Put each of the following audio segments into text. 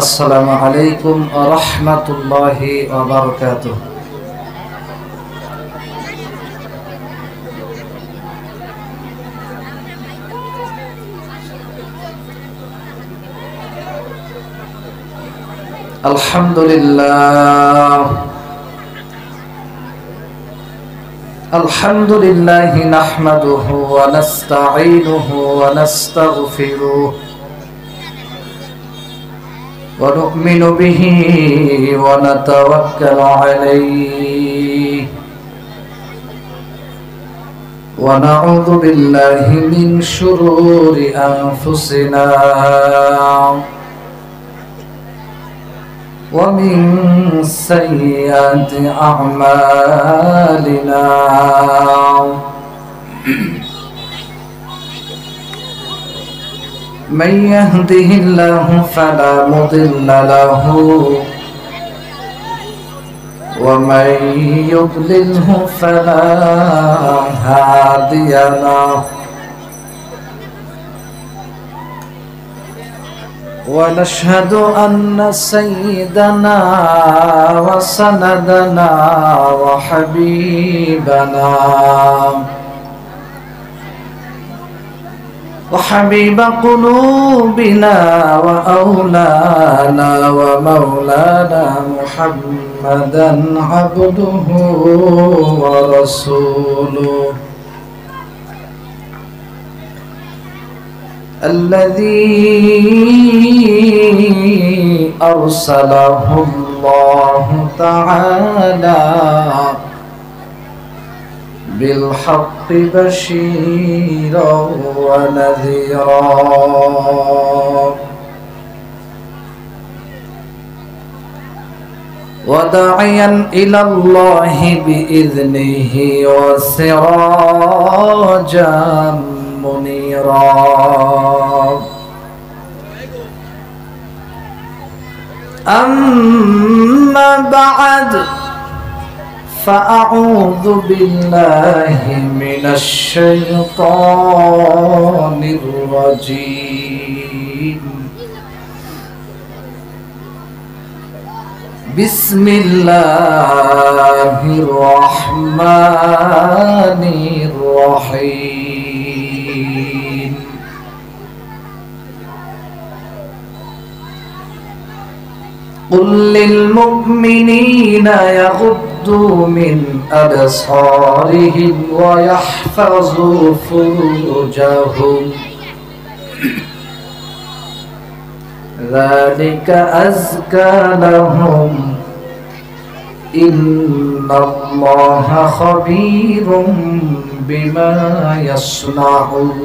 আসসালামু আলাইকুম ওয়া রাহমাতুল্লাহি ওয়া বারাকাতুহু। আলহামদুলিল্লাহ নাহমাদুহু ওয়া নাস্তাঈনুহু ওয়া নাস্তাগফিরুহু ওয়া নু'মিনু বিহি ওয়া নাতাওয়াক্কালু আলাইহি ওয়া নাউযু বিল্লাহি মিন শুরুরি আনফুসিনা ومن سيئات أعمالنا من يهده الله فلا مضل له ومن يضلله فلا هادي له ونشهد أن سيدنا وسندنا وحبيبنا وحبيب قلوبنا وأولانا ومولانا محمدا عبده ورسوله الذي أرسله الله تعالى بالحق بشيرا ونذيرا وداعيا إلى الله بإذنه وسراجا منيرا أما بعد فأعوذ بالله من الشيطان الرجيم بسم الله الرحمن الرحيم قل للمؤمنين يغضوا من أبصارهم ويحفظوا فروجهم ذلك أزكى لهم إن الله خبير بما يصنعون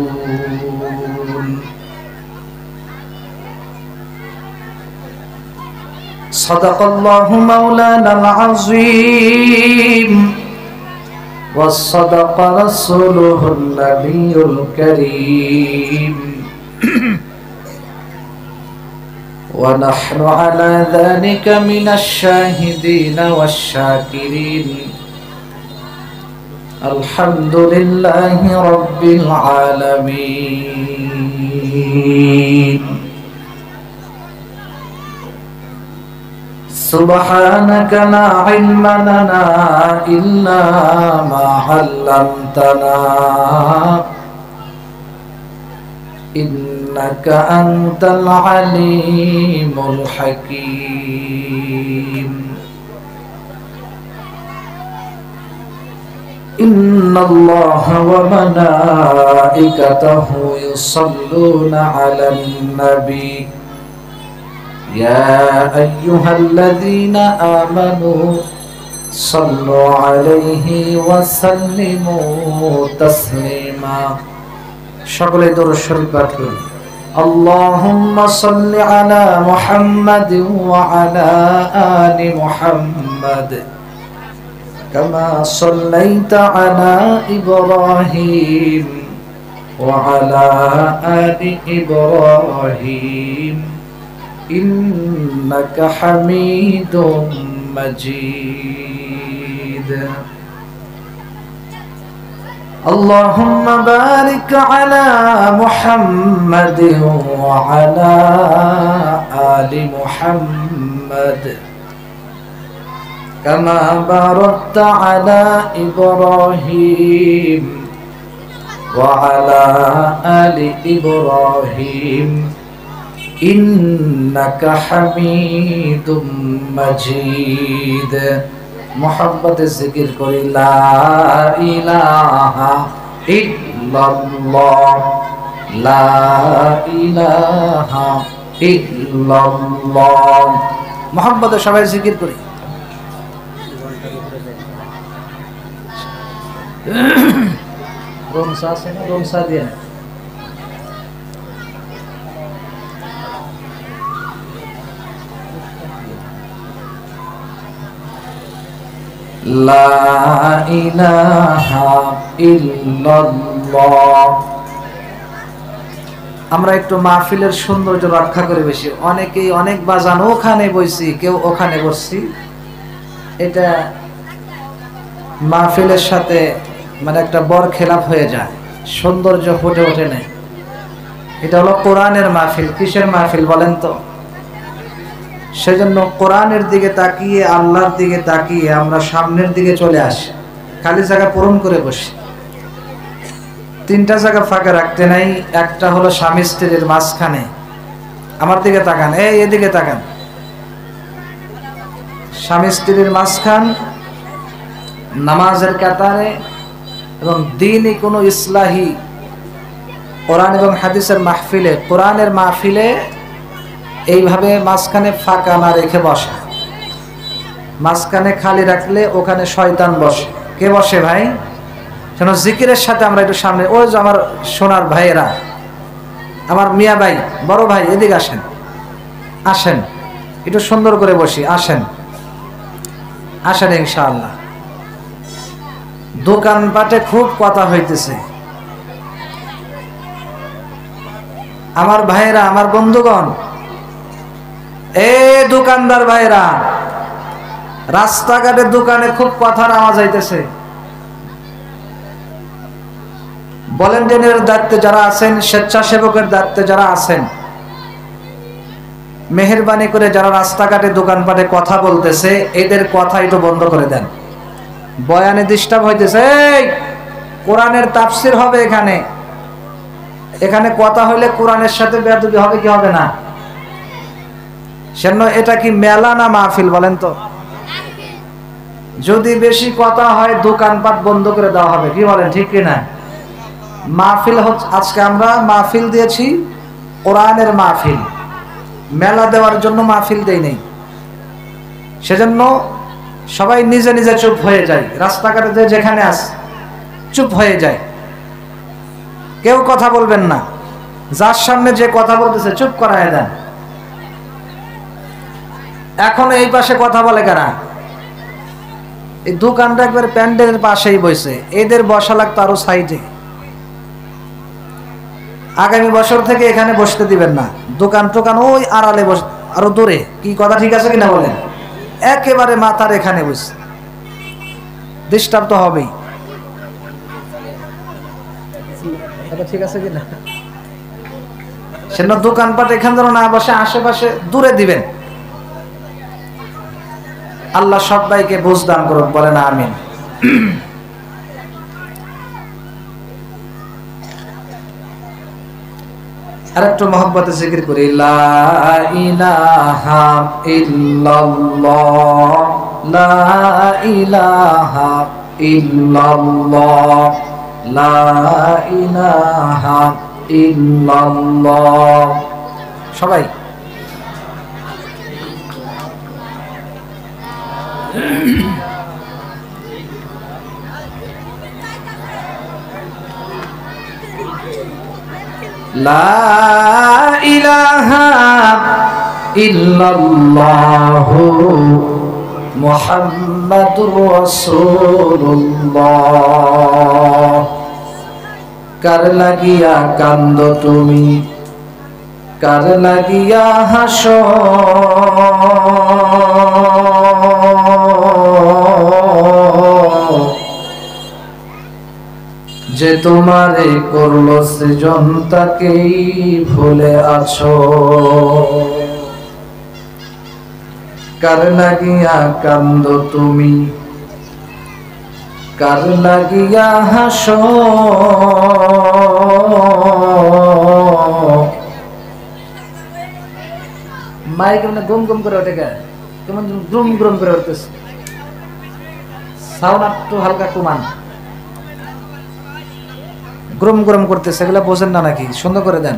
صدق الله مولانا العظيم وصدق رسوله النبي الكريم ونحن على ذلك من الشاهدين والشاكرين الحمد لله رب العالمين سبحانك لا علم لنا إلا ما علمتنا إنك أنت العليم الحكيم إن الله وملائكته يصلون على النبي يا أيها الذين آمنوا صلوا عليه وسلموا تسليما شغل دور الشريف اللهم صل على محمد وعلى آل محمد كما صليت على إبراهيم وعلى آل إبراهيم إنك حميد مجيد اللهم بارك على محمد وعلى آل محمد كما باركت على إبراهيم وعلى آل إبراهيم إنك حميد مجيد محبت ذکر کری لا الہ الا اللہ لا الہ الا اللہ محبت সবাই জিকির করি রমসা আছে না রমসা দিয়ে লা ইলাহা ইল্লাল্লাহ। আমরা একটু মাহফিলের সৌন্দর্য রক্ষা করে বেশি, অনেকেই অনেক বাজান ওখানে বইছি, কেউ ওখানে বসছি, এটা মাহফিলের সাথে মানে একটা বড় খেলাপ হয়ে যায়, সৌন্দর্য ফুটে ওঠে না। এটা হলো কোরআনের মাহফিল। কিসের মাহফিল বলেন তো? সেজন্য কোরআনের দিকে তাকিয়ে, আল্লাহর দিকে তাকিয়ে আমরা সামনের দিকে চলে আসি, খালি জায়গা পূরণ করে বসি। তিনটা জায়গা ফাঁকা রাখতে নাই। একটা হলো স্বামী স্ত্রীর মাঝখানে, আমার দিকে তাকান, এদিকে তাকান, স্বামী স্ত্রীর মাঝখান, নামাজের কাতারে এবং দ্বীনি কোনো ইসলাহি কোরআন এবং হাদিসের মাহফিলে, কোরআনের মাহফিলে এইভাবে মাঝখানে ফাঁকা না রেখে বসা। মাঝখানে খালি রাখলে ওখানে শয়তান বসে। কে বসে ভাই? যেন জিকিরের সাথে আমরা একটু সামনে, ওই যে আমার সোনার ভাইয়েরা, আমার মিয়া ভাই, বড় ভাই, এদিকে আসেন, আসেন একটু সুন্দর করে বসি, আসেন আসেন ইনশাআল্লাহ। দোকানপাটে খুব কথা হইতেছে, আমার ভাইয়েরা, আমার বন্ধুগণ, দোকানদার ভাইরা, রাস্তাঘাটে দোকানে খুব কথার আওয়াজ আইতেছে। ভলেন্টিয়ারের দায়িত্বে যারা আছেন, স্বেচ্ছাসেবকের দায়িত্বে যারা আছেন, মেহেরবানি করে যারা রাস্তাঘাটে দোকানপাটে কথা বলতেছে, এদের কথা একটু বন্ধ করে দেন। বয়ানে ডিস্টার্ব হইতেছে। কোরআনের তাফসীর হবে এখানে, এখানে কথা হইলে কোরআনের সাথে বেয়াদবি হবে কি হবে না? সেজন্য এটা কি মেলা না মাহফিল বলেন তো? যদি বেশি কথা হয় দোকানপাট বন্ধ করে দেওয়া হবে, কি বলেন, ঠিক কি না? মাহফিল হচ্ছে, আজকে আমরা মাহফিল দিয়েছি কোরআনের মাহফিল, মেলা দেওয়ার জন্য মাহফিল দেই নেই। সেজন্য সবাই নিজে নিজে চুপ হয়ে যায়, রাস্তাঘাটে যেখানে আছে চুপ হয়ে যায়, কেউ কথা বলবেন না। যার সামনে যে কথা বলতেছে চুপ করায় দেন। এখন এই পাশে কথা বলে কারা? এই দোকানটা একবার প্যান্ডেলের পাশেই বসে, এদের বসা লাগতো আরো সাইডে। আগামী বছর থেকে এখানে বসতে দিবেন না, দোকান টোকান ওই আড়ালে বস, আরো দূরে। কি কথা ঠিক আছে কিনা বলেন? একেবারে মাথার এখানে বসে, ডিস্টার্ব তো হবেই। ঠিক আছে কিনা? সেজন্য দোকানপাট এখান যেন না বসে, আশেপাশে দূরে দিবেন। আল্লাহ সবাইকে বুঝ দান করুন, বলেন আমিন। আর একটু মহব্বতে জিকির করি, লা ইলাহা ইল্লাল্লাহ লা ইলাহা ইল্লাল্লাহ লা ইলাহা ইল্লাল্লাহ। সবাই লা ইলাহা ইল্লাল্লাহু মুহাম্মাদুর রাসূলুল্লাহ। কার লাগিয়া কান্দ তুমি, কার লাগিয়া হাসো, যে তোমারে করলো সৃজন তাকেই ভুলে আছো। কার লাগিয়া কান্দ তুমি, কার লাগিয়া হাসো, মাইক মানে গুম গুম করে ওঠে, কেমন গ্রুম গ্রুম করে উঠতেছে, সাউন্ড একটু হালকা কমান, গ্রুম গ্রুম করতেছে, এগুলা বোঝেন না নাকি? সুন্দর করে দেন।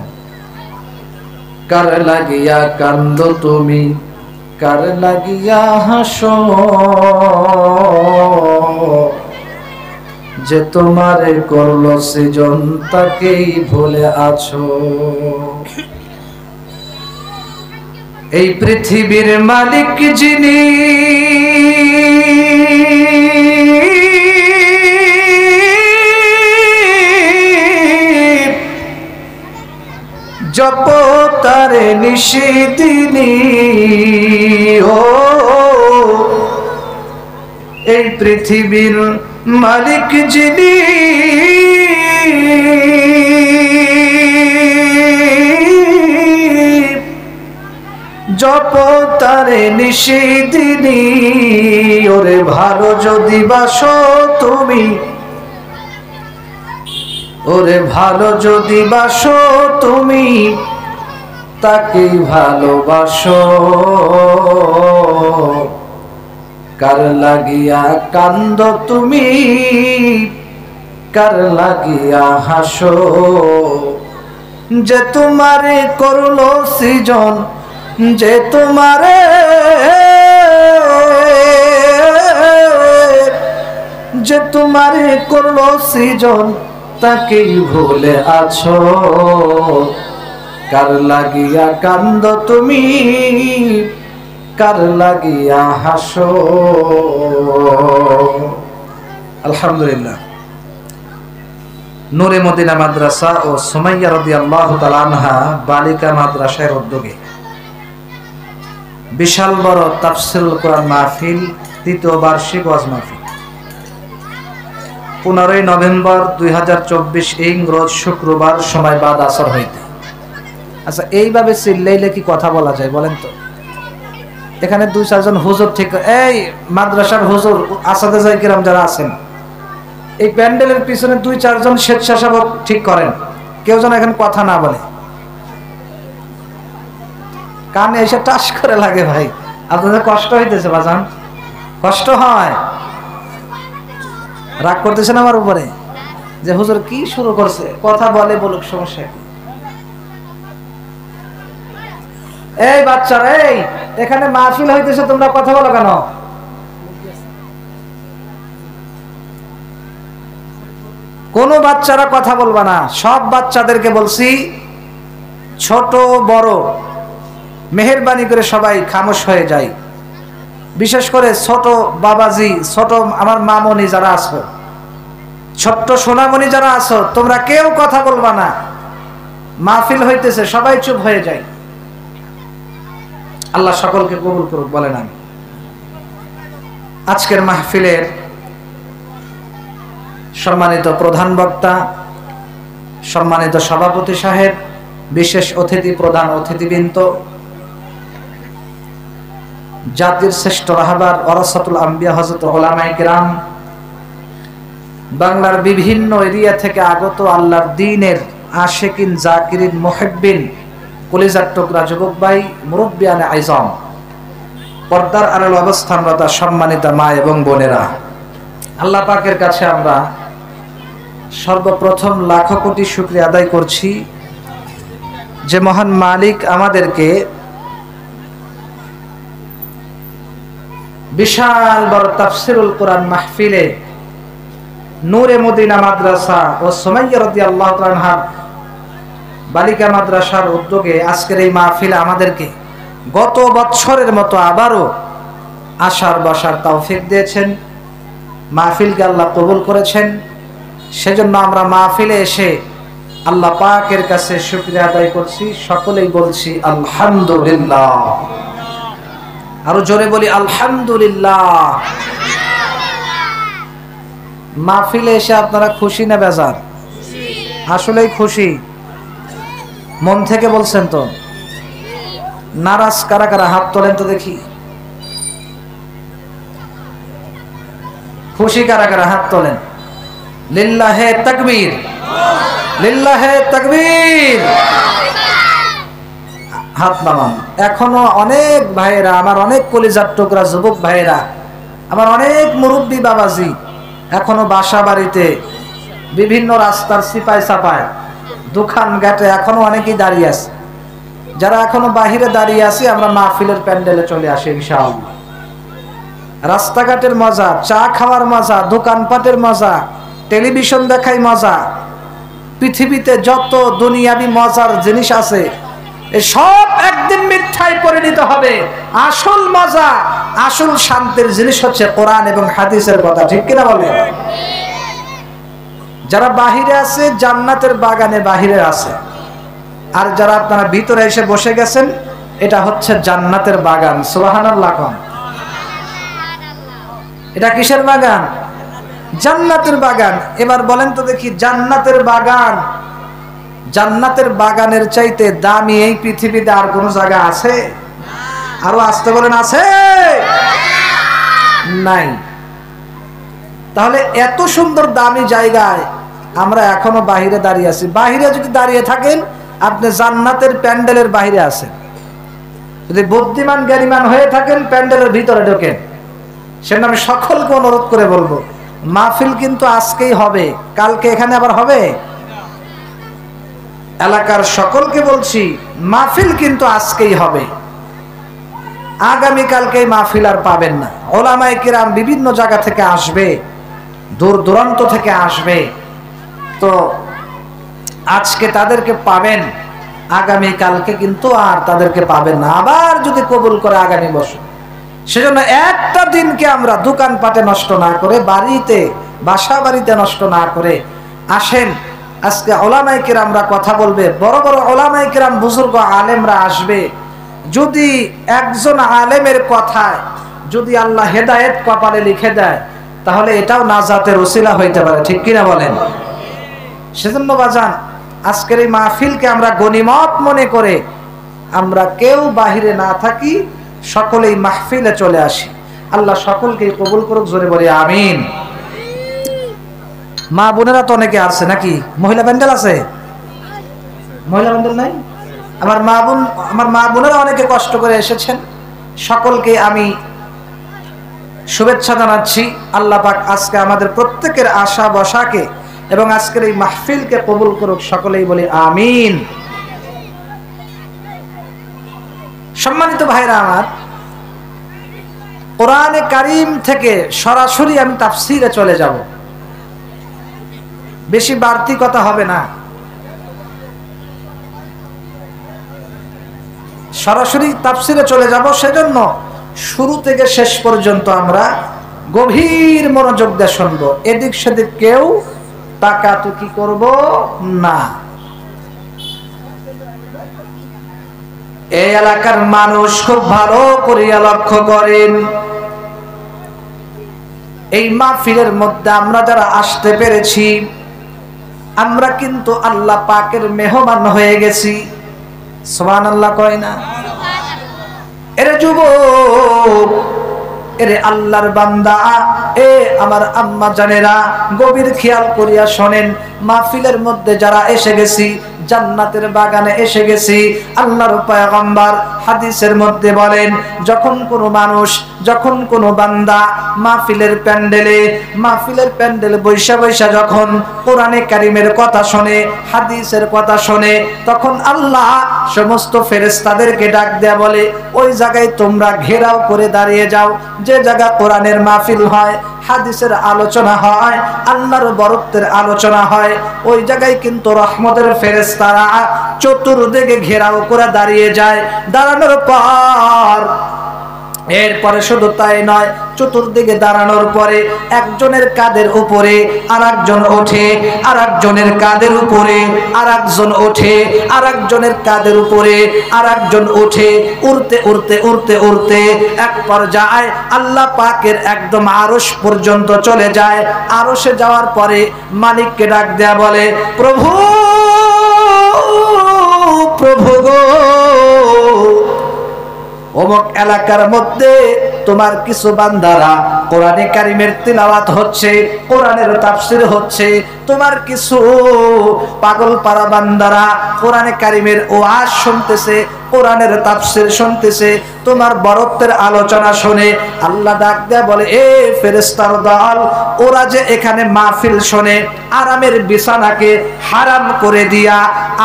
কার লাগিয়া কান্দ তুমি, কার লাগিয়া হাসো, যে তোমারে করলো সৃজন তাকেই ভুলে আছো। এই পৃথিবীর মালিক যিনি, জপ তারে নিশিদিনী, ও এই পৃথিবীর মালিক যিনি, জপ তারে নিশিদিনী। ওরে ভালো যদি বাসো তুমি, ওরে ভালো যদি বাসো তুমি, তাকেই ভালোবাসো। কার লাগিয়া কান্দ তুমি, কার লাগিয়া হাসো, যে তোমারে করলো সৃজন, যে তোমারে, যে তোমারে করলো সৃজন তাকেই ভুলে আছো। কার লাগিয়া কান্দ তুমি, কার লাগিয়া হাসো। আলহামদুলিল্লাহ। নূরে মদিনা মাদ্রাসা ও সুমাইয়া রাদিয়াল্লাহু তাআলা আনহা বালিকা মাদ্রাসার উদ্যোগে বিশাল বড় তাফসীরুল কোরআন মাহফিল, তৃতীয় বার্ষিক ওয়াজ মাহফিল 15 নভেম্বর 2024 ইংরেজ শুক্রবার সময় বাদ আসর হইতে। আচ্ছা, এইভাবে চিল্লাইলে কি কথা বলা যায় বলেন তো? এখানে 2-4 জন হুজুর ঠিক, এই মাদ্রাসার হুজুর আসাদে যাই কিরাম যারা আছেন, এই প্যান্ডেলের পিছনে 2-4 জন স্বেচ্ছাসেবক ঠিক করেন, কেউ যেন এখানে কথা না বলে। কানে এসে টাস করে লাগে ভাই, আপনাদের কষ্ট হইতেছে বাজান, কষ্ট হয়। রাগ করতেছেন আমার উপরে যে হুজুর কি শুরু করছে, কথা বলে বলুক, সমস্যা কি? এই বাচ্চারা, এই এখানে মাহফিল হইতেছে, তোমরা কথা বলো কেন? কোন বাচ্চারা কথা বলবা না, সব বাচ্চাদেরকে বলছি, ছোট বড় মেহেরবানি করে সবাই খামোশ হয়ে যায়। বিশেষ করে ছোট বাবাজি, ছোট আমার মামনি যারা আছো, ছোট্ট সোনামণি যারা আছো, তোমরা কেউ কথা বলবা না, মাহফিল হইতেছে, সবাই চুপ হয়ে যায়। আল্লাহ সকলকে কবুল করুক, বলেন আমি। আজকের মাহফিলের সম্মানিত প্রধান বক্তা, সম্মানিত সভাপতি সাহেব, বিশেষ অতিথি, প্রধান অতিথিবৃন্দ, জাতির শ্রেষ্ঠ রাহবার ওয়ারাসাতুল আম্বিয়া হযরত উলামায়ে কিরাম, বাংলার বিভিন্ন এরিয়া থেকে আগত আল্লাহর দ্বীনের আশিকিন, জাকিরিন, মুহিব্বিন, কলিজার টুকরা যুবক ভাই, মুরব্বিয়ানে আইজাম, পর্দার আড়ালে অবস্থানরত সম্মানিত মা এবং বোনেরা, আল্লাহ পাকের কাছে আমরা সর্বপ্রথম লাখো কোটি শুকরিয়া আদায় করছি যে মহান মালিক আমাদেরকে বিশাল বড় তাফসীরুল কোরআন মাহফিলে নূরে মদিনা মাদ্রাসা ও সুমাইয়া রাদিয়াল্লাহু তাআলা আনহা বালিকা মাদ্রাসার উদ্যোগে আজকের এই মাহফিলে আমাদেরকে গত বছরের মতো আবারও আসার বসার তৌফিক দিয়েছেন। মাহফিলকে আল্লাহ কবুল করেছেন, সেজন্য আমরা মাহফিলে এসে আল্লাহ পাকের কাছে শুকরিয়া আদায় করছি। সকলেই বলছি আলহামদুলিল্লাহ। আরো জোরে বলি আলহামদুলিল্লাহ। মাহফিলে এসে আপনারা খুশি না বেজার? আসলেই খুশি, মন থেকে বলছেন তো? নারাজ কারা কারা হাত তোলেন তো দেখি। খুশি কারা কারা হাত তোলেন? লিল্লাহে তাকবীর, লিল্লাহে তাকবীর। হাত নামান। এখনো অনেক ভাইয়েরা, আমার অনেক কলিজার টুকরা যুবক ভাইয়েরা, আমার অনেক মুরব্বী বাবাজি এখনো বাসা বাড়িতে, বিভিন্ন রাস্তার সিপায় সাপায়, দোকান ঘাটে এখনো অনেকেই দাঁড়িয়ে আছে। যারা এখনো বাহিরে দাঁড়িয়ে আছে, আমরা মাহফিলের প্যান্ডেলে চলে আসি ইনশাআল্লাহ। রাস্তাঘাটের মজা, চা খাওয়ার মজা, দোকানপাটের মজা, টেলিভিশন দেখাই মজা, পৃথিবীতে যত দুনিয়াবি মজার জিনিস আছে সব একদিন মিথ্যায় পরিণত হবে। আসল মজা, আসল শান্তির জিনিস হচ্ছে কোরআন এবং হাদিসের কথা, ঠিক কিনা বলেন? যারা বাহিরে আছে জান্নাতের বাগানে বাহিরে আছে, আর যারা আপনারা ভিতরে এসে বসে গেছেন এটা হচ্ছে জান্নাতের বাগান। সুবহানাল্লাহ। এটা কিসের বাগান? জান্নাতের বাগান। এবার বলেন তো দেখি, জান্নাতের বাগান, জান্নাতের বাগানের চাইতে দামি এই পৃথিবীতে আর কোন জায়গা আছে? আরো আসতে বলেন, আছে? নাই। তাহলে এত সুন্দর দামি জায়গায় আমরা এখনো বাহিরে দাঁড়িয়ে আছি। বাহিরে যদি দাঁড়িয়ে থাকেন, আপনি জান্নাতের প্যান্ডেলের বাহিরে আছেন। যদি বুদ্ধিমান জ্ঞানীমান হয়ে থাকেন, প্যান্ডেলের ভিতরে ঢোকেন। সেজন্য আমি সকলকে অনুরোধ করে বলবো, মাহফিল কিন্তু আজকেই হবে, কালকে এখানে আবার হবে। এলাকার সকলকে বলছি, মাহফিল কিন্তু আজকেই হবে, আগামী কালকে মাহফিল আর পাবেন না। ওলামায়ে কিরাম বিভিন্ন জায়গা থেকে আসবে, দূর দূরান্ত থেকে আসবে, তো আজকে তাদেরকে পাবেন, আগামী কালকে কিন্তু আর তাদেরকে পাবেন না। আবার যদি কবুল করে আগামী বছর। সেজন্য একটা দিনকে আমরা দোকানপাটে নষ্ট না করে, বাড়িতে বাসা বাড়িতে নষ্ট না করে আসেন। আজকে ওলামায়ে কিরামরা কথা বলবে, বড় বড় ওলামায়ে কিরাম বুজুর্গ আলেমরা আসবে। যদি একজন আলেমের কথায় যদি আল্লাহ হেদায়েত কপালে লিখে দেয়, তাহলে এটাও নাজাতের ওসিলা হইতে পারে, ঠিক কিনা বলেন? সেজন্য বাজান, আজকের এই মাহফিলকে আমরা গনিমত মনে করে আমরা কেউ বাহিরে না থাকি, সকলেই মাহফিলে চলে আসি। আল্লাহ সকলকে কবুল করুক, জোরে বলি আমিন। মা বোনেরা তো অনেকে আছে নাকি? মহিলা প্যান্ডেল আছে? মহিলা প্যান্ডেল নাই? আমার মা বোনেরা অনেকে কষ্ট করে এসেছেন, সকলকে আমি শুভেচ্ছা জানাচ্ছি। আল্লাহ পাক আজকে আমাদের প্রত্যেকের আশা বসাকে এবং আজকের এই মাহফিলকে কবুল করুক, সকলেই বলি আমিন। সম্মানিত ভাইরা আমার, কোরআনে কারীম থেকে সরাসরি আমি তাফসীরে চলে যাব, বেশি বাড়তি কথা হবে না, সরাসরি তাফসীরে চলে যাব। সেজন্য শুরু থেকে শেষ পর্যন্ত আমরা গভীর মনোযোগ দিয়ে শুনবো, এদিক সেদিক কেউ তাকাতুকি করব না। এই এলাকার মানুষ খুব ভালো করিয়া লক্ষ্য করেন, এই মাহফিলের মধ্যে আমরা যারা আসতে পেরেছি, আমরা কিন্তু আল্লাহ পাকের মেহমান হয়ে গেছি। সুবহানাল্লাহ কয় না? এরে যুবক, এরে আল্লাহর বান্দা, এ আমার আম্মা জানেরা, গভীর খেয়াল করিয়া শোনেন। মাহফিলের মধ্যে যারা এসে গেছি, জান্নাতের বাগানে এসে গেছি। আল্লাহর পয়গম্বর হাদিসের মধ্যে বলেন, যখন কোনো মানুষ, যখন কোনো বান্দা মাহফিলের প্যান্ডেলে বৈশা বৈশা যখন কোরআনে কারীমের কথা শোনে, হাদিসের কথা শোনে, তখন আল্লাহ সমস্ত ফেরেশতাদেরকে ডাক দেয়া বলে, ওই জায়গায় তোমরা ঘেরাও করে দাঁড়িয়ে যাও। যে জায়গা কোরআনের মাহফিল হয়, হাদিসের আলোচনা হয়, আল্লাহর বরত্বের আলোচনা হয়, ওই জায়গায় কিন্তু রহমতের ফেরেশতারা চতুর্দিকে ঘেরাও করে দাঁড়িয়ে যায়। দাঁড়ানোর পর এরপরে শুধু তাই নয়, চতুর্দিকে দাঁড়ানোর পরে একজনের কাঁধের উপরে আরেকজন ওঠে, আরেকজনের কাঁধের উপরে আরেকজন ওঠে, আরেকজনের কাঁধের উপরে আরেকজন ওঠে, উড়তে উড়তে উড়তে উড়তে এক পর্যায়ে আল্লাহ পাকের একদম আরশ পর্যন্ত চলে যায়। আরশে যাওয়ার পরে মালিককে ডাক দেয়া বলে, প্রভু প্রভু গো, অমুক এলাকার মধ্যে তোমার কিছু বান্দারা কোরআনে কারিমের তিলাওয়াত হচ্ছে, কোরআনের তাফসীর হচ্ছে, তোমার কিছু পাগল পারা বান্দারা কোরআনে কারিমের ওয়াজ শুনতেছে, কোরআনের তাফসীর শুনতেছে, তোমার বরত্বের আলোচনা শুনে আল্লাহ ডাক দেয়া বলে, এ ফেরেশতার দল, ওরা যে এখানে মাহফিল শোনে, আরামের বিছানাকে হারাম করে দিয়া,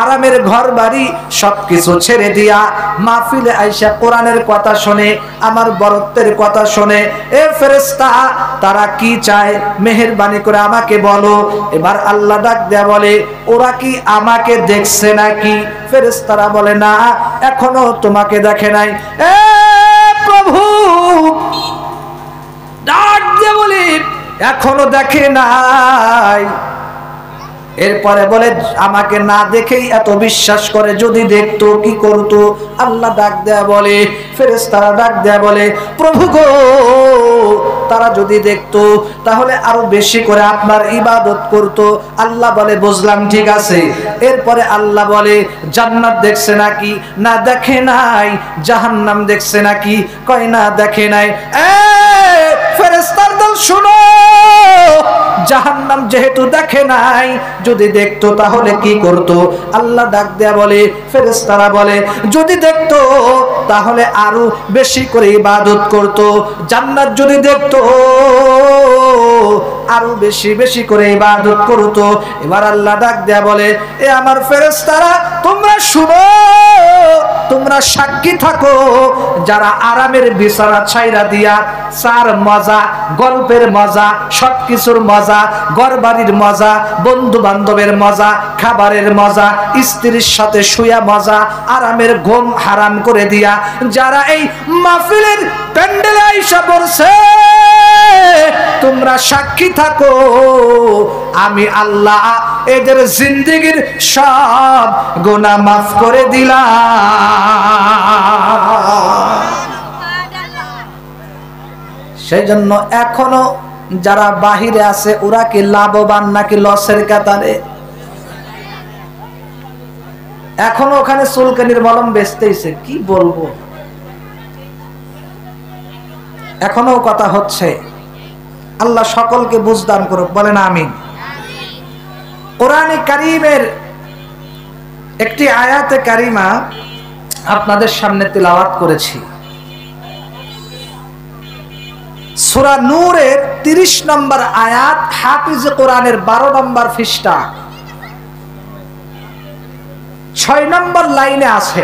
আরামের ঘর বাড়ি সবকিছু ছেড়ে দিয়া মাহফিলে আইসা কোরআনের কথা শোনে, আমার বরত্বের কথা শোনে, এ ফেরেশতা তারা কি চায় মেহেরবানি করে আমাকে বলো। এবার আল্লাহ ডাক দেয়া বলে, ওরা কি আমাকে দেখছে নাকি? ফেরেশতারা বলে, না, এখনো তোমাকে দেখে নাই। এ প্রভু ডাক দিয়ে বলে, এখনো দেখে নাই। এরপরে বলে, আমাকে না দেখেই এত বিশ্বাস করে, যদি দেখতো কি করতো? আল্লাহ ডাক দেয়া বলে, ফেরেশতারা ডাক দেয়া বলে, প্রভু গো, তারা যদি দেখতো তাহলে আরো বেশি করে আপনার ইবাদত করতো। আল্লাহ বলে, বুঝলাম, ঠিক আছে। এরপরে আল্লাহ বলে, জান্নাত দেখছে নাকি? না, দেখে নাই। জাহান্নাম দেখছে নাকি? কয় না, দেখে নাই। ফেরেশতার দল শুনো, জাহান্নাম যেহেতু দেখে নাই, যদি দেখতো তাহলে কি করতো? আল্লাহ ডাক দেয়া বলে, ফেরেশতারা বলে, যদি দেখতো তাহলে আরো বেশি করে ইবাদত করতো। জান্নাত যদি দেখতো আরো বেশি বেশি করে ইবাদত করতো। এবার আল্লাহ ডাক দেয়া বলে, এ আমার ফেরেশতারা, তোমরা শুনো, তোমরা সাক্ষী থাকো, যারা আরামের বিছানা ছাইরা দিয়া চার মজা, গল্পের মজা, সবকিছুর মজা, ঘরবাড়ির মজা, বন্ধু বান্ধবের মজা, খাবারের মজা, স্ত্রীর সাথে শুয়া মজা, আরামের ঘুম হারাম করে দিয়া যারা এই মাহফিলের প্যান্ডেলে আইসা পড়ছে, তোমরা সাক্ষী থাকো, আমি আল্লাহ এদের জিন্দেগীর সব গুনাহ মাফ করে দিলাম। সেই জন্য এখনো যারা বাহিরে আছে, ওরা কি লাভবান নাকি লসের কাতারে? এখনো ওখানে চুলকানির মলম বেচতেইছে, কি বলবো, এখনো কথা হচ্ছে। আল্লাহ সকলকে বুঝদান করুক, বলেন আমিন। কোরআনে কারীমের একটি আয়াতে কারিমা আপনাদের সামনে তিলাওয়াত করেছি। সূরা নূরের 30 নম্বর আয়াত, হাফিজ কোরআনের 12 নম্বর পৃষ্ঠা 6 নম্বর লাইনে আছে।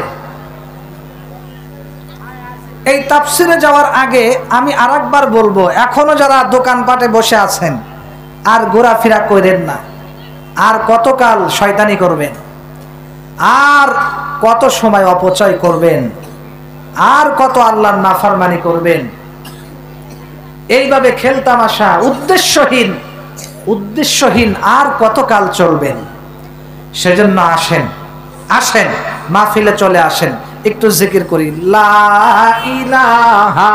এই তাফসিরে যাওয়ার আগে আমি আরেকবার বলবো, এখনো যারা দোকানপাটে বসে আছেন আর ঘোরাফেরা করেন না, আর কতকাল শয়তানি করবেন, আর কত সময় অপচয় করবেন, আর কত আল্লাহর নাফরমানি করবেন, এইভাবে খেলতামাশা উদ্দেশ্যহীন আর কতকাল চলবেন? সেজন্য আসেন মাহফিলে চলে আসেন, একটু জিকির করি, লা ইলাহা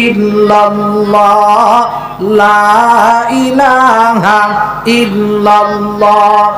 ইল্লাল্লাহ, লা ইলাহা ইল্লাল্লাহ।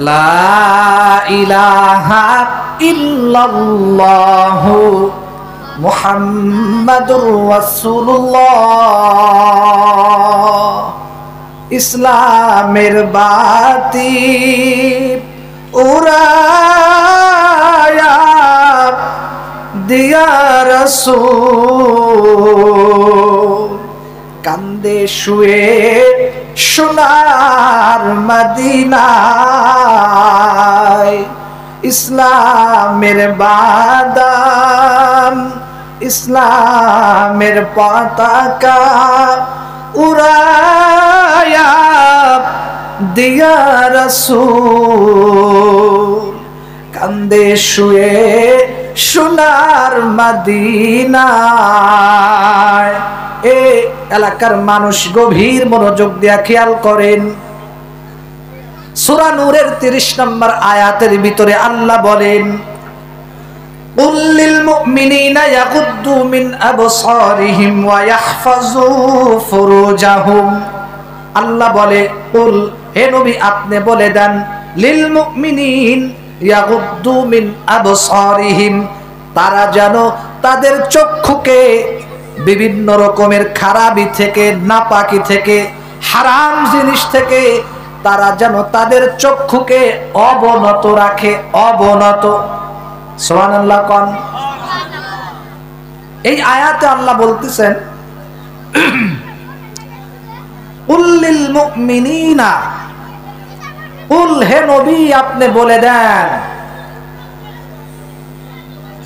লা ইলাহা ইল্লাল্লাহু মুহাম্মাদুর রাসূলুল্লাহ। ইসলামের বাতি উড়ায়া দিয়া রাসূল, কান্দে শুয়ে সোনার মদিনায়। ইসলামের বাদাম, ইসলামের পতাকা উড়ায়া দিয়া রাসূল, কান্দে শুয়ে সোনার মদিনায়। এই এলাকার মানুষ গভীর মনোযোগ দিয়ে খেয়াল করেন, সূরা নূরের 30 নম্বর আয়াতের ভিতরে আল্লাহ বলেন, কুল লিল মুমিনিনা ইয়াগুদ্দু মিন আবসারিহিম ওয়া ইয়াহফাজু ফুরুজাহুম। আল্লাহ বলে, কুল, হে নবী আপনি বলে দেন, লিল মুমিনিন ইয়াগুদ্দু মিন আবসারিহিম, তারা যেন তাদের চক্ষুকে বিভিন্ন রকমের খারাপি থেকে, নাপাকি থেকে, হারাম জিনিস থেকে তারা যেন তাদের চক্ষুকে অবনত রাখে। অবনত, সুবহানাল্লাহ কোন। এই আয়াতে আল্লাহ বলতেছেন, কুল লিল মুমিনিনা, কুল, হে নবী আপনি বলে দেন,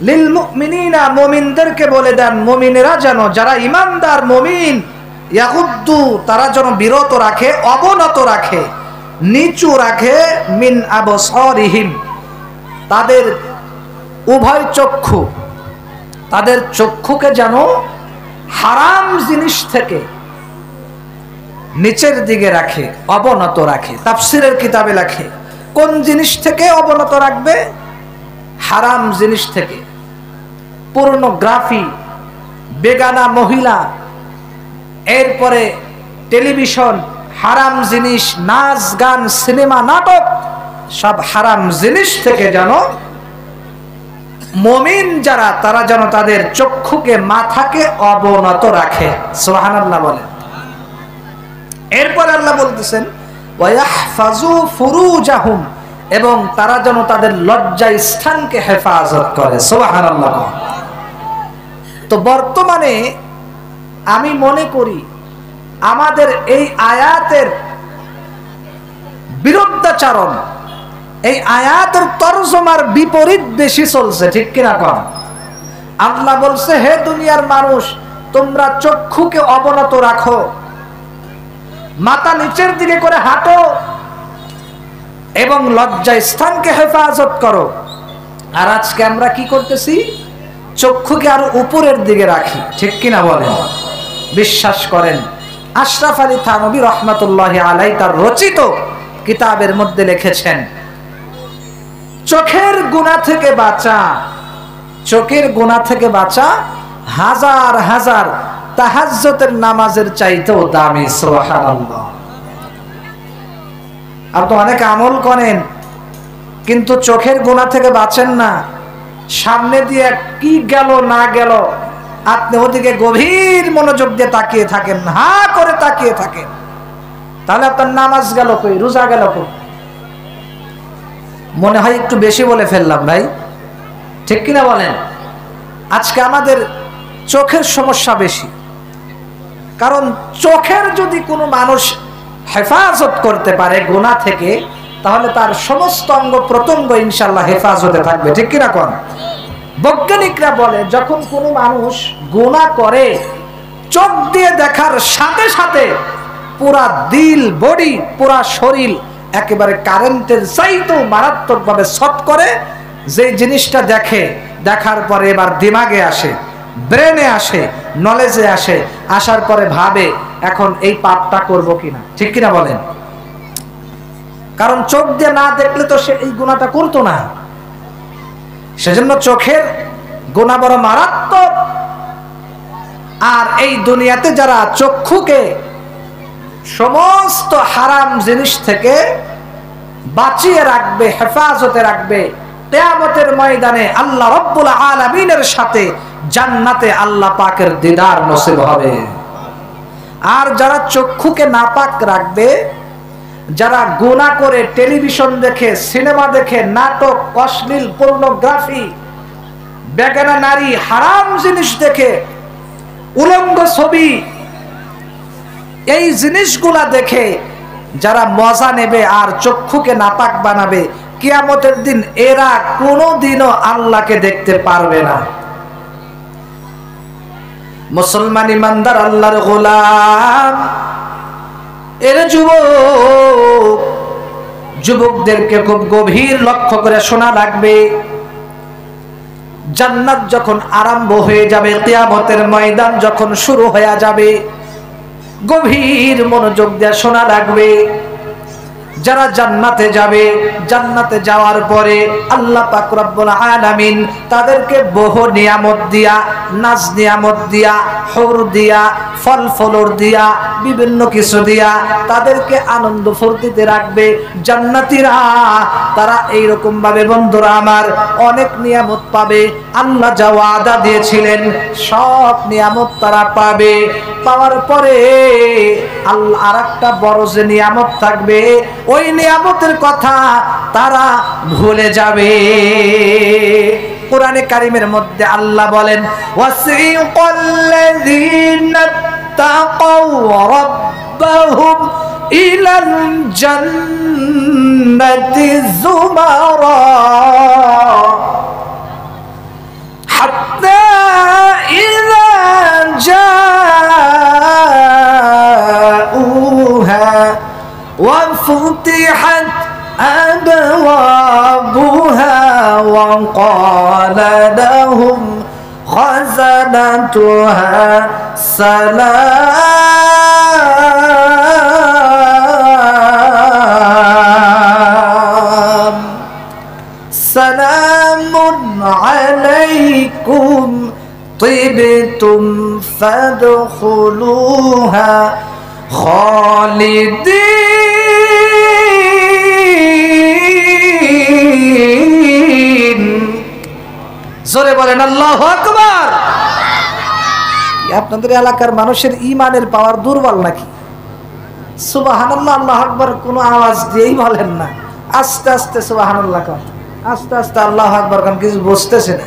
লিল মুমিনিনা, মুমিনদেরকে বলে দেন, মুমিনেরা যেন, যারা ঈমানদার মুমিন, ইয়াগুদ্দু, তারা যেন বিরত রাখে, অবনত রাখে, নিচু রাখে, মিন আবসারিহিম, তাদের উভয় চক্ষু, তাদের চক্ষুকে যেন হারাম জিনিস থেকে নিচের দিকে রাখে, অবনত রাখে। তাফসীরের কিতাবে লেখে, কোন জিনিস থেকে অবনত রাখবে? হারাম জিনিস থেকে। পর্নোগ্রাফি, বেগানা মহিলা, এরপরে টেলিভিশন, হারাম জিনিস, নাচ গান, সিনেমা, নাটক, সব হারাম জিনিস থেকে যেন মুমিন যারা, তারা যেন তাদের চক্ষুকে, মাথাকে অবনত রাখে। সুবহানাল্লাহ বলে। এরপর আল্লাহ বলতেছেন, ওয়া ইয়াহফাজু ফুরুজাহুম, এবং তারা যেন তাদের লজ্জা স্থানকে হেফাজত করে। সুবহানাল্লাহ। তো বর্তমানে আমি মনে করি আমাদের এই আয়াতের বিরুদ্ধাচরণ, এই আয়াতের তরজমার বিপরীত বেশি চলছে, ঠিক কিনা কম? আল্লাহ বলছে, হে দুনিয়ার মানুষ, তোমরা চক্ষুকে অবনত রাখো, মাথা নিচের দিকে করে হাঁটো, এবং লজ্জা স্থানকে হেফাজত করো। আর আজকে আমরা কি করতেছি? চক্ষুকে আরো উপরের দিকে রাখি, ঠিক কিনা বলেন? বিশ্বাস করেন, আশরাফ আলী থানভী রহমাতুল্লাহি আলাইহি তার রচিত কিতাবের মধ্যে লিখেছেন, চোখের গুনাহ থেকে বাঁচা, চোখের গুনাহ থেকে বাঁচা হাজার হাজার তাহাজ্জুদের নামাজের চাইতেও দামি। সুবহানাল্লাহ। আপনি অনেক আমল করেন কিন্তু চোখের গুনাহ থেকে বাঁচেন না। সামনে দিয়ে কি গেল না গেল আপনি ওদিকে গভীর মনোযোগ দিয়ে তাকিয়ে থাকেন, হা করে তাকিয়ে থাকেন, তাহলে আপনার নামাজ গেল কই, রোজা গেল কই? মনে হয় একটু বেশি বলে ফেললাম ভাই, ঠিক কিনা বলেন? আজকে আমাদের চোখের সমস্যা বেশি, কারণ চোখের যদি কোনো মানুষ হেফাজত করতে পারে গুনাহ থেকে, তাহলে তার সমস্ত অঙ্গ প্রত্যঙ্গ ইনশাআল্লাহ হেফাজতে থাকবে, ঠিক কিনা কোন? বৈজ্ঞানিকরা বলে, যখন কোনো মানুষ গুনাহ করে, চোখ দিয়ে দেখার সাথে সাথে পুরা দিল, বডি, পুরা শরীর একেবারে কারেন্টের চাইতেও মারাত্মকভাবে শক করে। যে জিনিসটা দেখে, দেখার পরে এবার দিমাগে আসে, ব্রেনে আসে, নলেজে আসে, আসার পরে ভাবে এখন এই পাপটা করব কিনা, ঠিক কিনা বলেন? কারণ চোখ দিয়ে না দেখলে তো সে এই গুনাহটা করতো না। সেজন্য চোখের গুনাহ বড় মারাত্মক। আর এই দুনিয়াতে যারা চক্ষুকে সমস্ত হারাম জিনিস থেকে বাঁচিয়ে রাখবে, হেফাজতে রাখবে, কিয়ামতের ময়দানে আল্লাহ রাব্বুল আলামিনের সাথে জান্নাতে আল্লাহ পাকের দিদার নসিব হবে। আর যারা চক্ষুকে নাপাক রাখবে, যারা গুনাহ করে, টেলিভিশন দেখে, সিনেমা দেখে, নাটক, অশ্লীল, পর্নোগ্রাফি, বেগানা নারী, হারাম জিনিস দেখে, উলঙ্গ ছবি, এই জিনিসগুলা দেখে যারা মজা নেবে আর চক্ষুকে নাপাক বানাবে, কিয়ামতের দিন এরা কোনোদিনও আল্লাহকে দেখতে পারবে না। মুসলমান ইমানদার আল্লাহর গোলাম, এর যুবকদেরকে খুব গভীর লক্ষ্য করে শোনা লাগবে। জান্নাত যখন আরম্ভ হয়ে যাবে, কিয়ামতের ময়দান যখন শুরু হয়ে যাবে, গভীর মনোযোগ দিয়ে শোনা লাগবে। যারা জান্নাতে যাবে, জান্নাতে যাওয়ার পরে আল্লাহ পাক রব্বুল আলামিন তাদেরকে বহু নিয়ামত দিয়া, নাজ নিয়ামত দিয়া, হুর দিয়া, ফল ফলর দিয়া, বিভিন্ন কিছু দিয়া তাদেরকে আনন্দ ফুর্তিতে রাখবে। জান্নাতীরা তারা এইরকম ভাবে বন্ধুরা আমার অনেক নিয়ামত পাবে। আল্লাহ যা ওয়াদা দিয়েছিলেন সব নিয়ামত তারা পাবে। পাওয়ার পরে আল্লাহ আরেকটা বড় যে নিয়ামত থাকবে, ওই নিয়ামতের কথা তারা ভুলে যাবে। কোরআনে কারিমের মধ্যে আল্লাহ বলেন, ওয়াসিকাল্লাযীনা তাকাউ রাব্বাহুম ইলাল জান্নাতি যুমারা হাত্তা ইযা জাউহা وفتحت أبوابها وقال لهم خزنتها سلام عليكم طبتم فادخلوها খালিদিন। জোরে বলেন আল্লাহু আকবার। আপনাদের এলাকার মানুষের ঈমানের পাওয়ার দুর্বল নাকি? সুবহানাল্লাহ আল্লাহু আকবার কোন আওয়াজ দিয়েই বলেন না, আস্তে আস্তে সুবহানাল্লাহ কর, আস্তে আস্তে আল্লাহু আকবার কারণ কিছু বুঝতেছে না।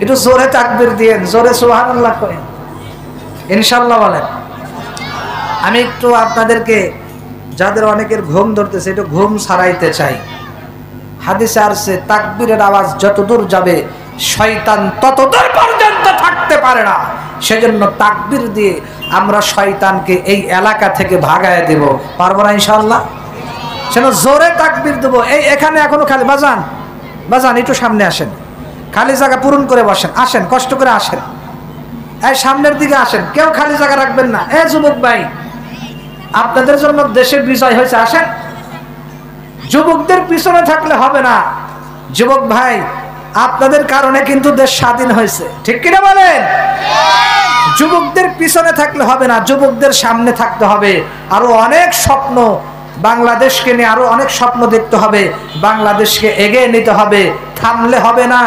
একটু জোরে তাকবীর দিয়েন, জোরে সুবহানাল্লাহ করেন, ইনশাআল্লাহ বলেন। আমি একটু আপনাদেরকে, যাদের অনেকের ঘুম ধরতেছে, একটু ঘুম ছাড়াইতে চাই। হাদিসে আসছে তাকবীরের আওয়াজ যতদূর যাবে শয়তান ততদূর পর্যন্ত থাকতে পারে না। সেজন্য তাকবীর দিয়ে আমরা শয়তানকে এই এলাকা থেকে ভাগায় দেব। পারবো না ইনশাআল্লাহ? সেজন্য জোরে তাকবীর দেব। এই এখানে এখনো খালি, বাজান বাজান একটু সামনে আসেন, খালি জায়গা পূরণ করে বসেন, আসেন কষ্ট করে আসেন, এই সামনের দিকে আসেন, কেউ খালি জায়গা রাখবেন না। এ যুবক ভাই, আপনাদের জন্য দেশের বিজয় হয়েছে, আসেন। যুবকদের পিছনে থাকলে হবে না। যুবক ভাই, আপনাদের কারণে কিন্তু দেশ স্বাধীন হয়েছে, ঠিক কিনা বলেন? যুবকদের পিছনে থাকলে হবে না, যুবকদের সামনে থাকতে হবে। আরো অনেক স্বপ্ন, বাংলাদেশকে নিয়ে আরো অনেক স্বপ্ন দেখতে হবে, বাংলাদেশকে এগিয়ে নিতে হবে, থামলে হবে না।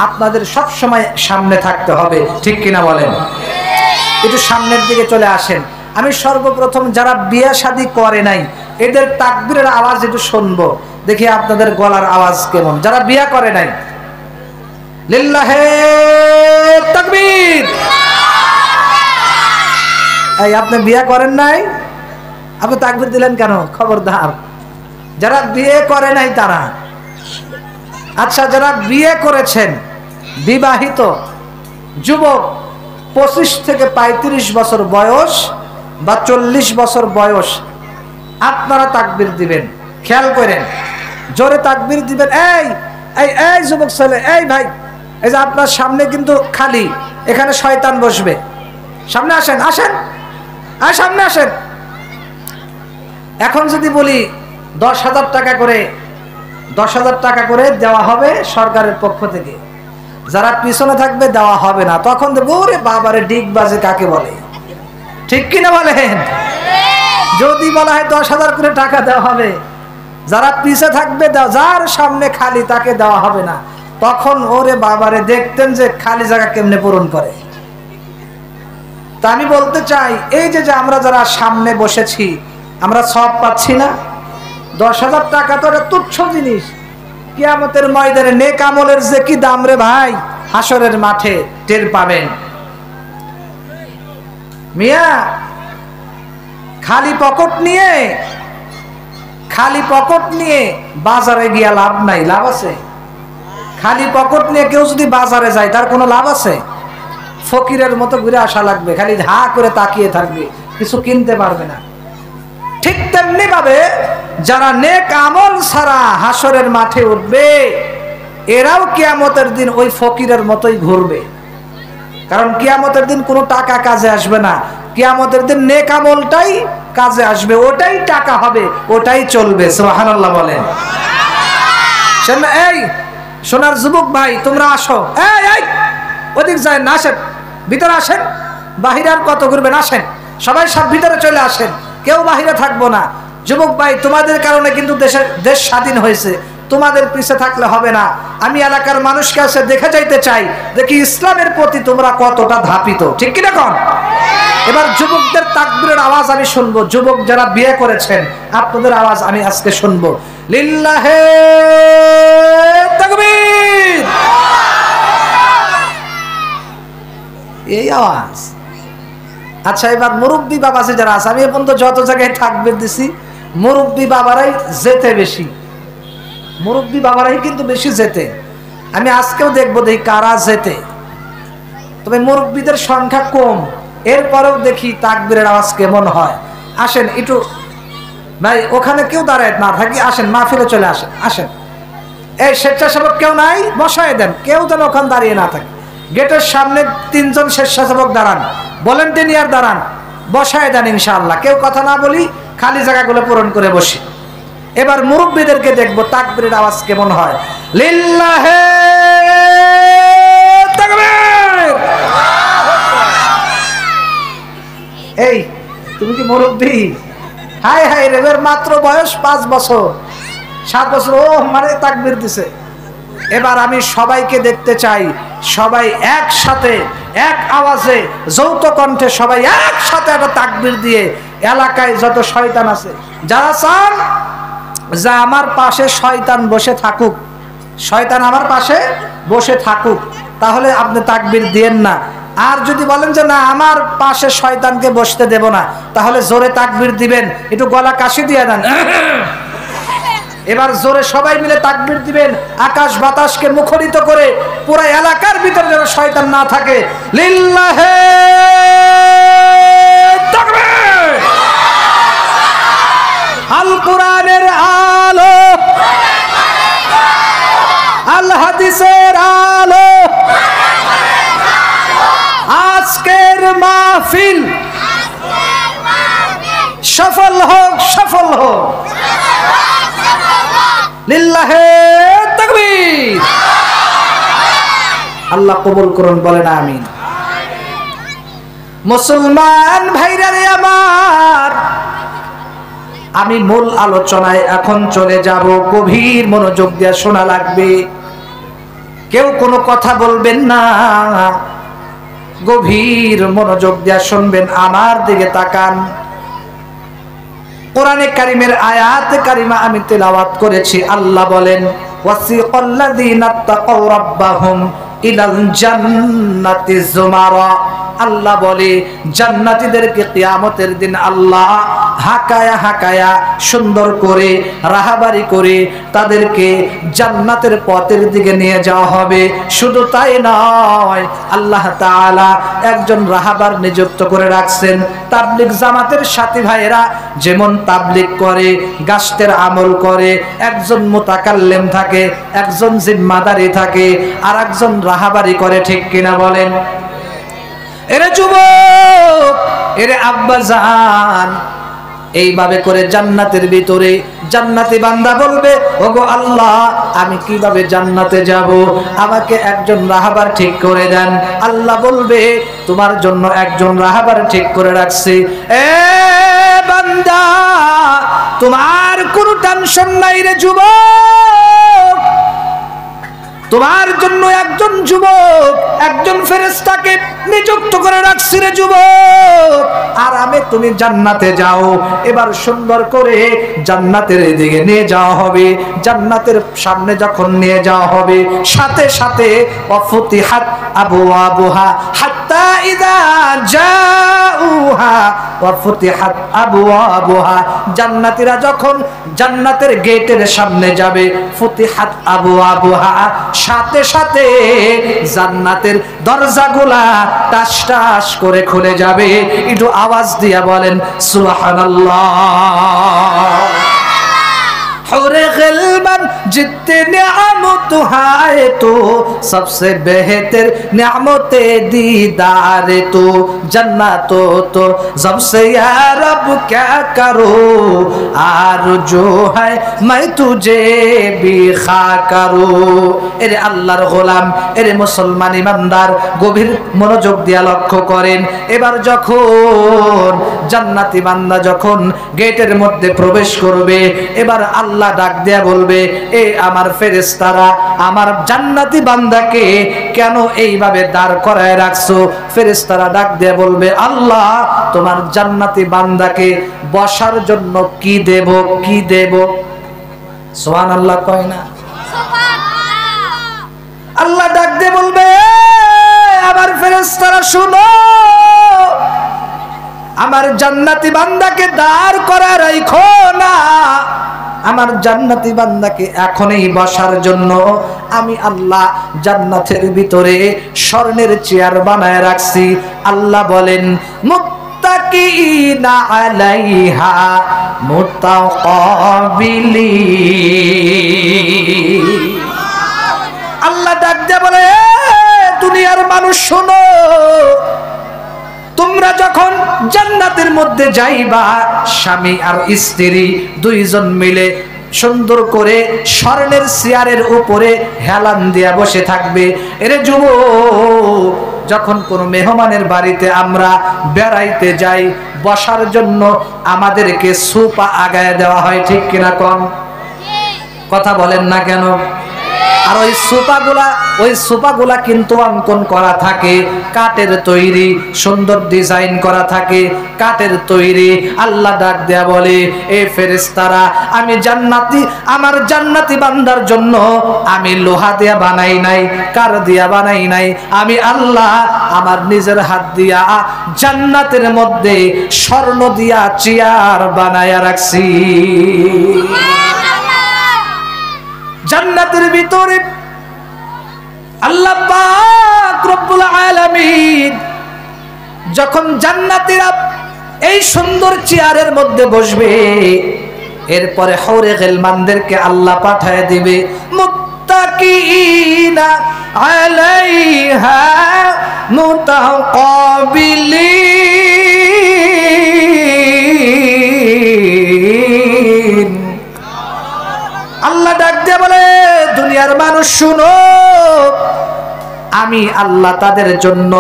আপনাদের সব সময় সামনে থাকতে হবে, ঠিক কিনা বলেন? একটু সামনের দিকে চলে আসেন। আমি সর্বপ্রথম যারা বিয়ে শাদী করে নাই এদের তাকবীরের আওয়াজ একটু শুনবো, দেখি আপনাদের গলার আওয়াজ কেমন। যারা বিয়ে করে নাই, লিল্লাহে তাকবীর। এই আপনি বিয়ে করেন নাই, আপনি তাকবীর দিলেন কেন? খবরদার, যারা বিয়ে করে নাই তারা। আচ্ছা, যারা বিয়ে করেছেন, বিবাহিত যুবক 25 থেকে 35 বছর বয়স বা 40 বছর বয়স, আপনারা তাকবীর দিবেন। খেয়াল করেন, জোরে তাকবীর দিবেন। এই এই এই যুবক ছেলে, এই ভাই, এই যে আপনার সামনে কিন্তু খালি, এখানে শয়তান বসবে। সামনে আসেন, আসেন, সামনে আসেন। এখন যদি বলি 10,000 টাকা করে, 10,000 টাকা করে দেওয়া হবে সরকারের পক্ষ থেকে, যারা পিছনে থাকবে দেওয়া হবে না। তখন দেখবো ওরে বাবারে ডিগ বাজে কাকে বলে, ঠিক কিনা বলেন? যদি বলা হয় 10,000 করে টাকা দেওয়া হবে, যারা পিছে থাকবে যার সামনে খালি তাকে দেওয়া হবে না, তখন ওরে বাবারে দেখতেন যে খালি জায়গা কেমনে পূরণ করে। তা আমি বলতে চাই, এই যে আমরা যারা সামনে বসেছি, আমরা সব পাচ্ছি না। 10,000 টাকা তো একটা তুচ্ছ জিনিস, কিয়ামতের ময়দানে নেক আমলের যে কি দাম রে ভাই, হাসরের মাঠে টের পাবেন। মিয়া, খালি পকেট নিয়ে বাজারে গিয়া লাভ নাই। লাভ আছে? খালি পকেট নিয়ে কেউ যদি বাজারে যায় তার কোনো লাভ আছে? ফকিরের মতো ঘুরে আসা লাগবে, খালি হা করে তাকিয়ে থাকবে, কিছু কিনতে পারবে না। ঠিক তেমনি ভাবে যারা নেক আমল ছাড়া হাসরের মাঠে উঠবে, এরাও কিয়ামতের দিন ওই ফকিরের মতোই ঘুরবে। কারণ কিয়ামতের দিন কোনো টাকা কাজে আসবে না, কিয়ামতের দিন নেক আমলটাই কাজে আসবে, ওটাই টাকা হবে, ওটাই চলবে। সুবহানাল্লাহ বলেন। এই সোনার যুবক ভাই তোমরা আসো, এই ওদিক যায় না, আসেন ভিতরে আসেন, বাহিরে আর কত ঘুরবেন, আসেন সবাই সব ভিতরে চলে আসেন, কেউ বাহিরে থাকবো না। যুবক ভাই তোমাদের কারণে কিন্তু দেশ স্বাধীন হয়েছে, তোমাদের পিছে থাকলে হবে না। আমি এলাকার মানুষকে এসে দেখে যাইতে চাই, দেখি ইসলামের প্রতি তোমরা কতটা ধাপিত, ঠিক কিনা কোন? এবার যুবকদের তাকবীরের আওয়াজ আমি শুনবো, যুবক যারা বিয়ে করেছেন আপনাদের আওয়াজ আমি আজকে শুনবো। লিল্লাহে তাকবীর, এই আওয়াজ। আচ্ছা এবার মুরব্বী বাবাজি যারা আছে, আমি এখন তো যত জায়গায় তাকবীর দিছি মুরব্বী বাবারাই যেতে বেশি, মুরব্বী বাবারাই কিন্তু বেশি যেতে। আমি আজকেও দেখবো দেখি কারা যেতে, তবে মুরব্বীদের সংখ্যা কম, এরপরেও দেখি তাকবীরের আওয়াজ কেমন হয়। আসেন একটু ভাই, ওখানে কেউ দাঁড়ায় না থাকি, আসেন মাহফিলে চলে আসেন, আসেন। এই স্বেচ্ছাসেবক কেউ নাই, বসায় দেন, কেউ যেন ওখানে দাঁড়িয়ে না থাকে। গেটের সামনে 3 জন স্বেচ্ছাসেবক দাঁড়ান, ভলান্টিয়ার দাঁড়ান, বসায় দেন ইনশাআল্লাহ। কেউ কথা না বলি, খালি জায়গাগুলো পূরণ করে বসি। এবার মুরব্বীদেরকে দেখবো তাকবীরের আওয়াজ কেমন হয়। লিল্লাহে তাকবীর। এই তুমি কি মুরব্বী? হাই হাই রে, মাত্র বয়স 5 বছর 7 বছর, ও মানে তাকবীর দিছে। এবার আমি সবাইকে দেখতে চাই, সবাই একসাথে এক আওয়াজে যৌথ কণ্ঠে সবাই একসাথে একটা তাকবীর দিয়ে এলাকায় যত শয়তান আছে, যারা চান যে আমার পাশে শয়তান বসে থাকুক, শয়তান আমার পাশে বসে থাকুক, তাহলে আপনি তাকবীর দিয়েন না। আর যদি বলেন যে না আমার পাশে শয়তানকে বসতে দেব না, তাহলে জোরে তাকবীর দিবেন, একটু গলা কাশি দিয়ে দেন। এবার জোরে সবাই মিলে তাকবীর দিবেন, আকাশ বাতাসকে মুখরিত করে, পুরো এলাকার ভিতরে যেন শয়তান না থাকে। লিল্লাহে তাকবীর। আল কোরআনের আলো, আল হাদিসের আলো, আজকের মাহফিল সফল হোক, সফল হোক। লিল্লাহে তাকবীর। আল্লাহ কবুল করুন, বলেন আমিন। মুসলমান ভাইরা রে আমার, আমি মূল আলোচনায় এখন চলে যাব, গভীর মনোযোগ দিয়ে শোনা লাগবে, কেউ কোনো কথা বলবেন না, গভীর মনোযোগ দিয়ে শুনবেন, আমার দিকে তাকান। কোরআনে কারিমের আয়াতে কারিমা আমি তেলাওয়াত করেছি। আল্লাহ বলেন, ওয়াসিকাল্লাযীনা তাকাউ রাব্বাহুম ইলাল জান্নাতি যুমারা। আল্লাহ বলে জান্নাতীদেরকে কিয়ামতের দিন আল্লাহ হাকায়া হাকায়া সুন্দর করে রাহাবারি করে তাদেরকে জান্নাতের পথের দিকে নিয়ে যাওয়া হবে। শুধু তাই নয়, আল্লাহ তাআলা একজন রাহাবার নিযুক্ত করে রাখছেন। তাবলীগ জামাতের সাথী ভাইয়েরা যেমন তাবলীগ করে, গাশতের আমল করে, একজন মুতাকাল্লিম থাকে, একজন জিম্মাদারি থাকে, আর একজন রাহাবারি করে, ঠিক কিনা বলেন? এরে যুবক, এরে আব্বাজান, এইভাবে করে জান্নাতের ভিতরে জান্নাতি বান্দা বলবে, ওগো আল্লাহ আমি কিভাবে জান্নাতে যাব, আমাকে একজন রাহাবার ঠিক করে দেন। আল্লাহ বলবে তোমার জন্য একজন রাহাবার ঠিক করে রাখছি। এ বান্দা, তোমার কোনো টেনশন নাই রে যুবক, তোমার জন্য একজন যুবক, একজন ফেরেশতাকে নিযুক্ত করে রাখছি রে যুবক, আরামে তুমি জান্নাতে যাও। এবার সুন্দর করে জান্নাতের দিকে নিয়ে যাওয়া হবে। জান্নাতের সামনে যখন নিয়ে যাওয়া হবে, সাথে সাথে ওয়াফুতিহাত আবওয়াবুহা হাত্তা ইযা জাউহা ওয়াফুতিহাত আবওয়াবুহা। জান্নাতীরা যখন জান্নাতের গেটের সামনে যাবে, ফুতিহাত আবওয়াবুহা, সাথে সাথে জান্নাতের দরজাগুলা টাস টাস করে খুলে যাবে। একটু আওয়াজ দিয়া বলেন সুবহানাল্লাহ। হুরে গিলমান जितने नियामत है तो सबसे बेहतर नियामत दीदार तो जन्नत तो सबसे या रब क्या करो आरज़ू है मैं तुझे भी खा करो। এরে আল্লাহর গোলাম, এরে মুসলমান ইমানদার, গভীর মনোযোগ দিয়া লক্ষ্য করেন। এবার যখন জান্নাতি বান্দা যখন গেটের মধ্যে প্রবেশ করবে, এবার আল্লাহ ডাক দেয়া বলবে, এ আমার ফেরেশতারা আমার জান্নাতি বান্দাকে কেন এইভাবে দাঁড় করায় রাখছো? ফেরেশতারা ডাক দেয়া বলবে, আল্লাহ তোমার জান্নাতি বান্দাকে বসার জন্য কি দেব, কি দেব? সুবহানাল্লাহ কয় না? আল্লাহ ডাক দিয়ে বলবে, আমার ফেরেশতারা শুনো, আমার জান্নাতি বান্দাকে দাঁড় করা রাখো না, আমার জান্নাতি বান্দাকে এখনই বসার জন্য আমি আল্লাহ জান্নাতের ভিতরে স্বর্ণের চেয়ার বানায় রাখছি। আল্লাহ বলেন, মুত্তাকিনা আলাইহা মুতাকাবিলিন। আল্লাহ ডাক দিয়ে বলে, দুনিয়ার মানুষ শোনো, তোমরা যখন জান্নাতের মধ্যে যাইবা, স্বামী আর স্ত্রী দুইজন মিলে সুন্দর করে স্বর্ণের চেয়ারের উপরে হেলান দিয়া বসে থাকবে। এরে যুবক, যখন কোন মেহমানের বাড়িতে আমরা বেড়াইতে যাই, বসার জন্য আমাদেরকে সোফা আগায় দেওয়া হয়, ঠিক কিনা কন? কথা বলেন না কেন? আর ওই সোফাগুলা কিন্তু অঙ্কন করা থাকে, কাঠের তৈরি, সুন্দর ডিজাইন করা থাকে, কাঠের তৈরি। আল্লাহ ডাক দেয়া বলে, এ ফেরেশতারা আমি আমার জান্নাতি বান্দার জন্য আমি লোহা দিয়া বানাই নাই, কাঠ দিয়া বানাই নাই, আমি আল্লাহ আমার নিজের হাত দিয়া জান্নাতের মধ্যে স্বর্ণ দিয়া চেয়ার বানায়া রাখছি। জান্নাতের ভিতরে আল্লাহ পাক রব্বুল আলামিন যখন জান্নাতীরা এই সুন্দর চেয়ারের মধ্যে বসবে, এরপরে হৌরে গিলমানদেরকে আল্লাহ পাঠায় দিবে, মুত্তাকিনা আলাইহা মুতাকাবিলিন। আল্লাহ ডাক দিয়ে বলে, দুনিয়ার মানুষ শুনো, আমি আল্লাহ তাদের জন্য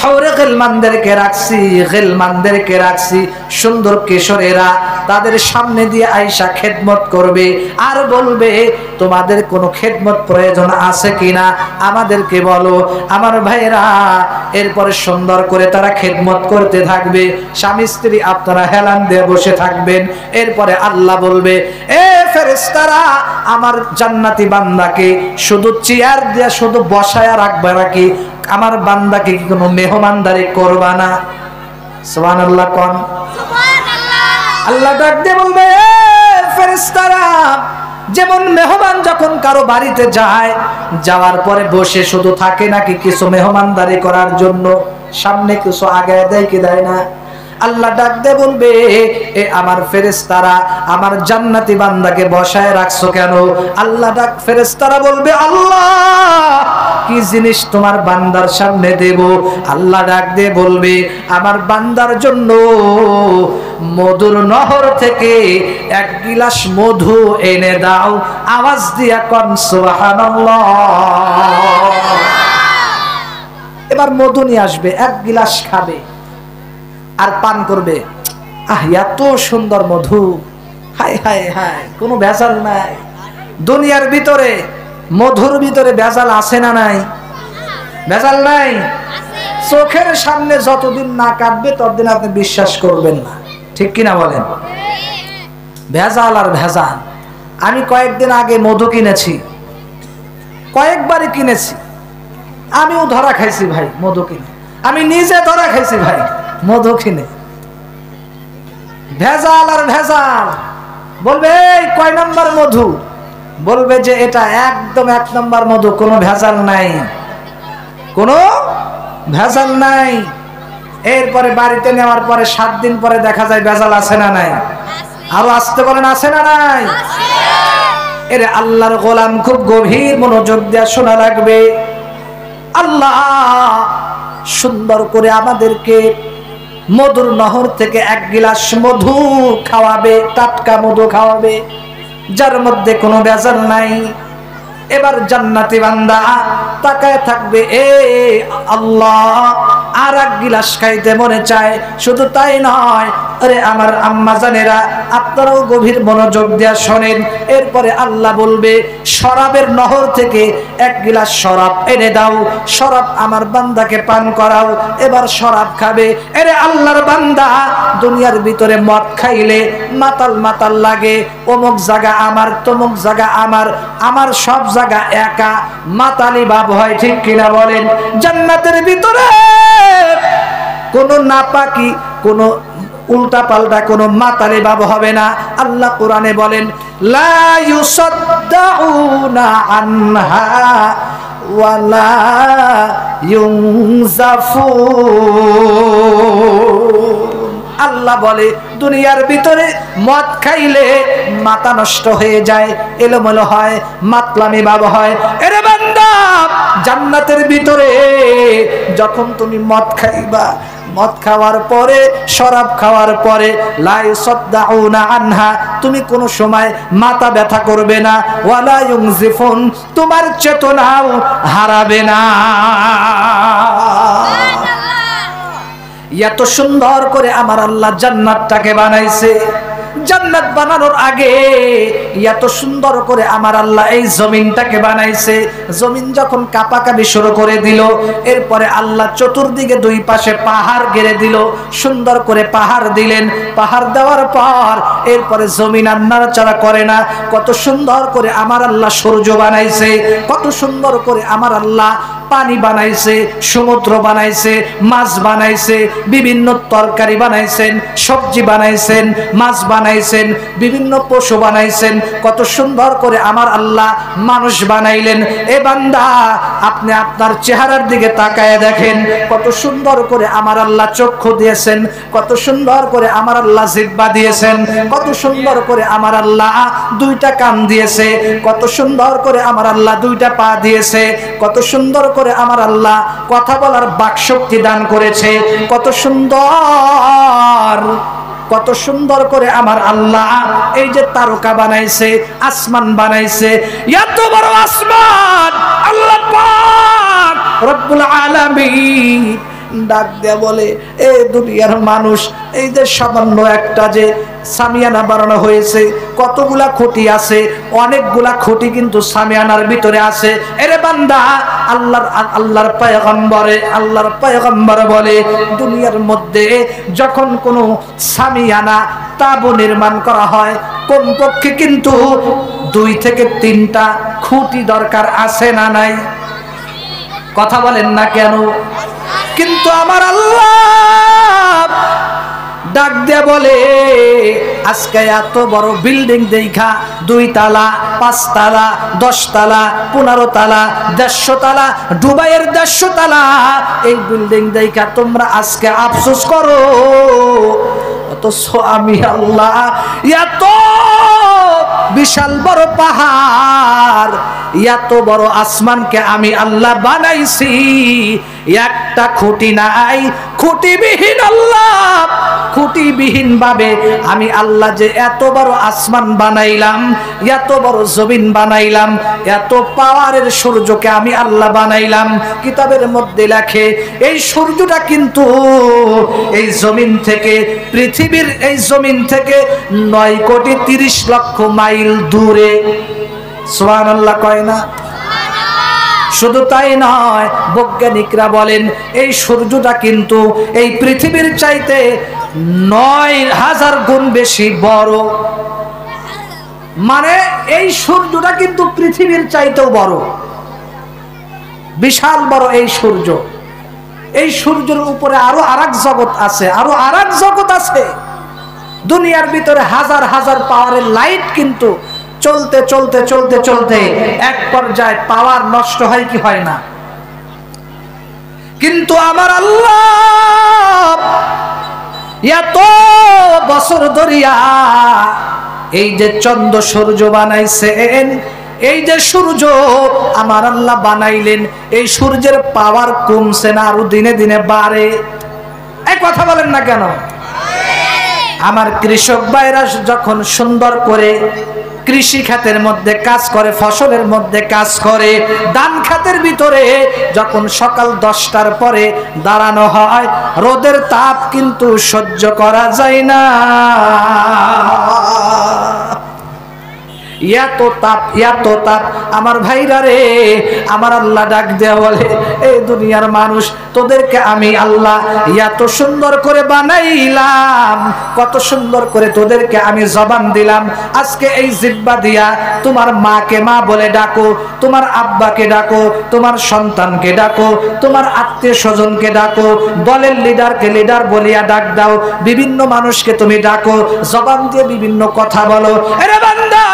হৌরে গিলমানদেরকে রাখছি, সুন্দর কিশোরেরা তাদের সামনে দিয়ে আয়েশা খেদমত করবে আর বলবে, তোমাদের কোনো খেদমত প্রয়োজন আছে কিনা আমাদেরকে বলো। আমার ভাইরা এরপরে সুন্দর করে তারা খেদমত করতে থাকবে, স্বামী স্ত্রী আপনারা হেলান দিয়ে বসে থাকবেন। এরপরে আল্লাহ বলবে, এ ফেরেশতারা আমার জান্নাতি বান্দাকে শুধু চেয়ার দিয়ে শুধু বসায়া রাখবে নাকি? আমার বান্দাকে কি কোনো মেহমানদারি করবা না? সুবহানাল্লাহ কোন? আল্লাহ ডাক দিয়ে বলবে, ফেরেশতারা যেমন মেহমান যখন কারো বাড়িতে যায়, যাওয়ার পরে বসে শুধু থাকে নাকি কিছু মেহমানদারি করার জন্য সামনে কিছু আগায় দেয় কি দেয় না? আল্লাহ ডাক দিয়ে বলবে, এ আমার ফেরেশতারা আমার জান্নাতি বান্দাকে বসায় রাখছো কেন? আল্লাহ ডাক ফেরেশতারা বলবে, আল্লাহ কি জিনিস তোমার বান্দার সামনে দেব? আল্লাহ ডাক দিয়ে বলবে, আমার বান্দার জন্য মধুর নহর থেকে এক গিলাস মধু এনে দাও। আওয়াজ দিয়া কোন সুবহানাল্লাহ। এবার মধু নিয়ে আসবে, এক গিলাস খাবে আর পান করবে। আহ, এত সুন্দর মধু, হায় হায় হায়, কোনো ভেজাল নাই। দুনিয়ার ভিতরে মধুর ভিতরে ভেজাল আছে না নাই? ভেজাল নাই। চোখের সামনে যতদিন না কাটবে ততদিন আপনি বিশ্বাস করবেন না, ঠিক কিনা বলেন? ভেজাল আর ভেজাল। আমি কয়েকদিন আগে মধু কিনেছি, কয়েকবারই কিনেছি, আমিও ধরা খাইছি ভাই মধু কিনে, আমি নিজে ধরা খাইছি ভাই মধু কিনে। ভেজাল আর ভেজাল। বলবে এই কয় নম্বর মধু? বলবে যে এটা একদম 1 নম্বর মধু, কোনো ভেজাল নাই, কোনো ভেজাল নাই। এরপরে বাড়িতে নেওয়ার পরে 7 দিন পরে দেখা যায় ভেজাল আছে না নাই? আরো আসতে বলেন, আছে না নাই? এর আল্লাহর গোলাম খুব গভীর মনোযোগ দিয়ে শোনা লাগবে। আল্লাহ সুন্দর করে আমাদেরকে মধুর নহর থেকে এক গিলাস মধু খাওয়াবে, টাটকা মধু খাওয়াবে, যার মধ্যে কোনো ভেজাল নাই। এবার জান্নাতি বান্দা তাকায় থাকবে, এ আল্লাহ আর এক গিলাস খাইতে মনে চায়। শুধু তাই নয়, আরে আমার আম্মা জানেরা, আপনারাও গভীর মনোযোগ দিয়া শোনেন। এরপরে আল্লাহ বলবে, শরাবের নহর থেকে এক গিলাস শরাব এনে দাও, শরাব আমার বান্দাকে পান করাও। এবার শরাব খাবে। এরে আল্লাহর বান্দা, দুনিয়ার ভিতরে মদ খাইলে মাতাল মাতাল লাগে, অমুক জায়গা আমার, তমুক জায়গা আমার, আমার সব জায়গা একা, মাতালি ভাব হয়, ঠিক কিনা বলেন? জান্নাতের ভিতরে কোনো নাপাকি, কোনো উল্টা পাল্টা কোনো মাতালি ভাব হবে না। আল্লাহ কোরআনে বলেন, লা ইউসাদ্দাউনা আনহা ওয়ালা ইউনজাফুন। আল্লাহ বলে, দুনিয়ার ভিতরে মদ খাইলে মাথা নষ্ট হয়ে যায়, এলোমেলো হয়, মাতলামি ভাব হয়। এরে বান্দা, জান্নাতের ভিতরে যখন তুমি মদ খাইবা, মদ খাওয়ার পরে, শরাব খাওয়ার পরে, লা ইউসাদ্দাউনা আনহা, তুমি কোনো সময় মাথা ব্যথা করবে না, ওয়ালা ইউনজিফুন, তোমার চেতনাও হারাবে না। এত সুন্দর করে আমার আল্লাহ জান্নাতটাকে বানাইছে। জান্নাত বানানোর আগে এত সুন্দর করে আমার আল্লাহ এই জমিনটাকে বানাইছে। জমিন যখন কাঁপাকাঁপি শুরু করে দিল, এরপরে আল্লাহ চতুর্দিকে দুই পাশে পাহাড় গেড়ে দিল। সুন্দর করে পাহাড় দিলেন। পাহাড় দেওয়ার পর এরপরে জমিন আর নাড়াচাড়া করে না। কত সুন্দর করে আমার আল্লাহ সূর্য বানাইছে, কত সুন্দর করে আমার আল্লাহ পানি বানাইছে, সমুদ্র বানাইছে, মাছ বানাইছে, বিভিন্ন তরকারি বানাইছেন, সবজি বানাইছেন, মাছ বানাইছেন, বিভিন্ন পশু বানাইছেন। কত সুন্দর করে আমার আল্লাহ মানুষ বানাইলেন। এ বান্দা, আপনি আপনার চেহারার দিকে তাকায় দেখেন, কত সুন্দর করে আমার আল্লাহ চক্ষু দিয়েছেন, কত সুন্দর করে আমার আল্লাহ জিহ্বা দিয়েছেন, কত সুন্দর করে আমার আল্লাহ দুইটা কান দিয়েছে, কত সুন্দর করে আমার আল্লাহ দুইটা পা দিয়েছে, কত সুন্দর করে আমার আল্লাহ কথা বলার বাকশক্তি দান করেছে। কত সুন্দর, কত সুন্দর করে আমার আল্লাহ এই যে তারকা বানাইছে, আসমান বানাইছে। এত বড় আসমান আল্লাহ পাক রব্বুল আলামিন ডাক দেয়া বলে, এ দুনিয়ার মানুষ, এই যে সামান্য একটা যে সামিয়ানা বানানো হয়েছে, কতগুলা খুঁটি আছে, অনেকগুলা খুঁটি কিন্তু সামিয়ানার ভিতরে আছে। এরে বান্দা, আল্লাহর পয়গম্বর বলে, দুনিয়ার মধ্যে যখন কোনো সামিয়ানা তাবু নির্মাণ করা হয়, কমপক্ষে কিন্তু 2 থেকে 3টা খুঁটি দরকার আছে না নাই? কথা বলেন না কেন? কিন্তু আমার আল্লাহ ডাক দিয়ে বলে, আজকে এত বড় বিল্ডিং দেখা 2 তালা, 5 তালা, 10 তালা, 15 তালা, 150 তালা, দুবাইয়ের 150 তালা এই বিল্ডিং দেখা তোমরা আজকে আফসোস করো। অথচ আমি আল্লাহ এত বিশাল বড় পাহাড়, এত বড় আসমানকে আমি আল্লাহ বানাইছি, একটা খুঁটি নাই, খুঁটিবিহীন আল্লাহ, খুঁটিবিহীন ভাবে আমি আল্লাহ যে এত বড় আসমান বানাইলাম, এত বড় জমিন বানাইলাম, এত পাওয়ারের সূর্যকে আমি আল্লাহ বানাইলাম। কিতাবের মধ্যে লেখে, এই সূর্যটা কিন্তু এই জমিন থেকে, পৃথিবীর এই জমিন থেকে 9,30,00,000 মাইল দূরে। সুবহানাল্লাহ কয় না? শুধু তাই নয়, বৈজ্ঞানিকরা বলেন এই সূর্যটা কিন্তু এই পৃথিবীর চাইতে 9,000 গুণ বেশি বড়। মানে এই সূর্যটা কিন্তু পৃথিবীর চাইতেও বড়, বিশাল বড় এই সূর্য। এই সূর্যের উপরে আরো আরেক জগৎ আছে, আরো আরেক জগৎ আছে। দুনিয়ার ভিতরে হাজার হাজার পাওয়ারের লাইট কিন্তু চলতে চলতে চলতে চলতে এক পর্যায়ে পাওয়ার নষ্ট হয় কি হয় না? কিন্তু আমার আল্লাহ এত বছর ধরিয়া এই যে চন্দ্র সূর্য বানাইছেন, এই যে সূর্য আমার আল্লাহ বানাইলেন, এই সূর্যের পাওয়ার কমছে না আরো দিনে দিনে বাড়ে? এই কথা বলেন না কেন? আমার কৃষক ভাইরা যখন সুন্দর করে কৃষি খাতের মধ্যে কাজ করে, ফসলের মধ্যে কাজ করে, ধান খাতের ভিতরে যখন সকাল 10টার পরে দাঁড়ানো হয়, রোদের তাপ কিন্তু সহ্য করা যায় না। এত তাপ, এত তাপ। আমার ভাইরা রে, আমার আল্লাহ ডাক দেয়া বলে, এই দুনিয়ার মানুষ, তোদেরকে আমি আল্লাহ এত সুন্দর করে বানাইলাম, কত সুন্দর করে তোদেরকে আমি জবান দিলাম। আজকে এই জিহ্বা দিয়া তোমার মাকে মা বলে ডাকো, তোমার আব্বাকে ডাকো, তোমার সন্তানকে ডাকো, তোমার আত্মীয় স্বজনকে ডাকো, দলের লিডারকে লিডার বলিয়া ডাক দাও, বিভিন্ন মানুষকে তুমি ডাকো, জবান দিয়ে বিভিন্ন কথা বলো। আরে বান্দা,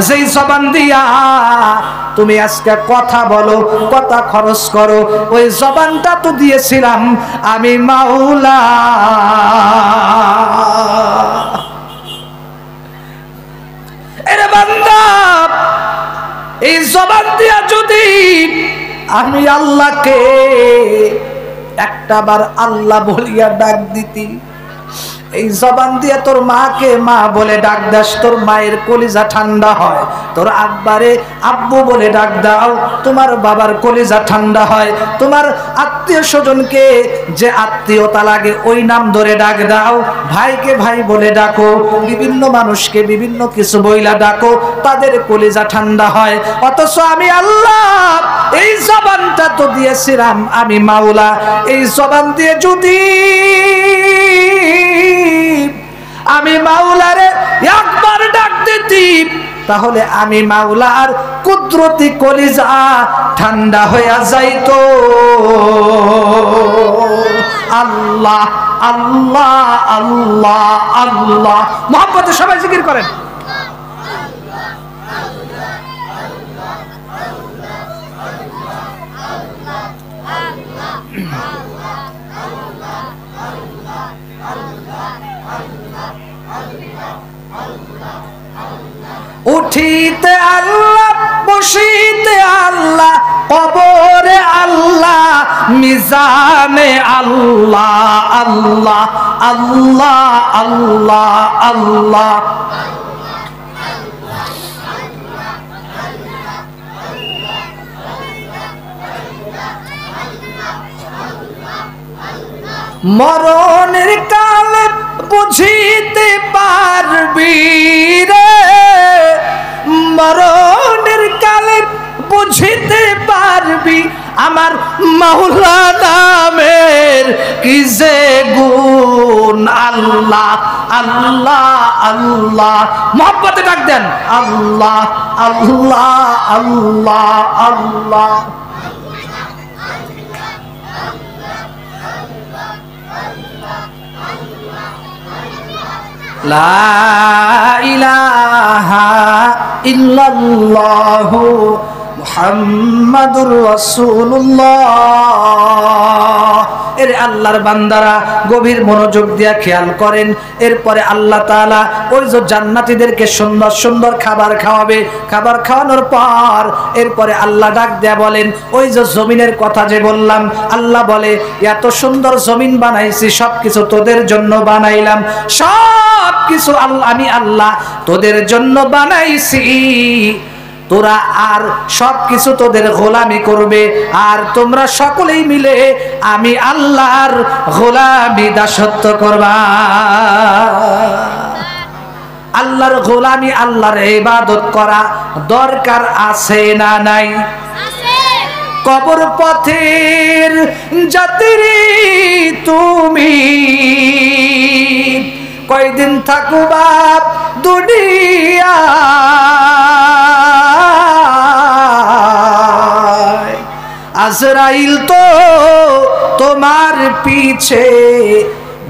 যেই জবান দিয়া তুমি আজকে কথা বলো, কথা খরচ করো, ওই জবানটা তো দিয়েছিলাম আমি মাওলা। আরে বান্দা, এই জবান দিয়া যদি আমি আল্লাহকে একটাবার আল্লাহ বলিয়া ডাক দিতি, এই জবান দিয়ে তোর মাকে মা বলে ডাক দাস, তোর মায়ের কলিজা ঠান্ডা হয়। তোর আব্বারে আব্বু বলে ডাক দাও, তোমার বাবার কলিজা ঠান্ডা হয়। তোমার আত্মীয় স্বজনকে যে আত্মীয়তা লাগে ওই নাম ধরে ডাক দাও, ভাইকে ভাই বলে ডাকো, বিভিন্ন মানুষকে বিভিন্ন কিছু বইলা ডাকো, তাদের কলিজা ঠান্ডা হয়। অথচ আমি আল্লাহ এই জবানটা তো দিয়েছিলাম আমি মাওলা, এই জবান দিয়ে যদি আমি মাওলারে একবার ডাক দিতি, তাহলে আমি মাওলার কুদরতি কলিজা ঠান্ডা হইয়া যাইতো। আল্লাহ আল্লাহ আল্লাহ আল্লাহ, মুহাব্বতে সবাই জিকির করেন। উঠিতে আল্লাহ, বসিতে আল্লাহ, কবরে আল্লাহ, মিজানে আল্লাহ, আল্লাহ আল্লাহ আল্লাহ আল্লাহ। মরণের কালে বুঝিতে পারবি রে, মরণের কালে বুঝিতে পারবি আমার মাওলা নামের কি যে গুণ। আল্লাহ আল্লাহ আল্লাহ, মুহাব্বতে ডাক দেন, আল্লাহ আল্লাহ আল্লাহ আল্লাহ। লা ইলাহা ইল্লাল্লাহু মুহাম্মাদুর রাসূলুল্লাহ। এর আল্লাহর বান্দারা গভীর মনোযোগ দিয়া খেয়াল করেন। এরপরে আল্লাহ তাআলা ওই যে জান্নাতীদেরকে সুন্দর সুন্দর খাবার খাওয়াবে, খাবার খাওয়ানোর পর এরপরে আল্লাহ ডাক দেয়া বলেন, ওই যে জমিনের কথা যে বললাম, আল্লাহ বলে এত সুন্দর জমিন বানাইছি, সবকিছু তোদের জন্য বানাইলাম, সবকিছু আমি আল্লাহ তোদের জন্য বানাইছি। তোরা আর সবকিছু তোদের গোলামি করবে, আর তোমরা সকলেই মিলে আমি আল্লাহর গোলামি দাসত্ব করবা। আল্লাহর গোলামি, আল্লাহর ইবাদত করা দরকার আছে না নাই? কবর পথের যাত্রী তুমি, কয়দিন থাকবা দুনিয়া, আজরাইল তো তোমার পিছে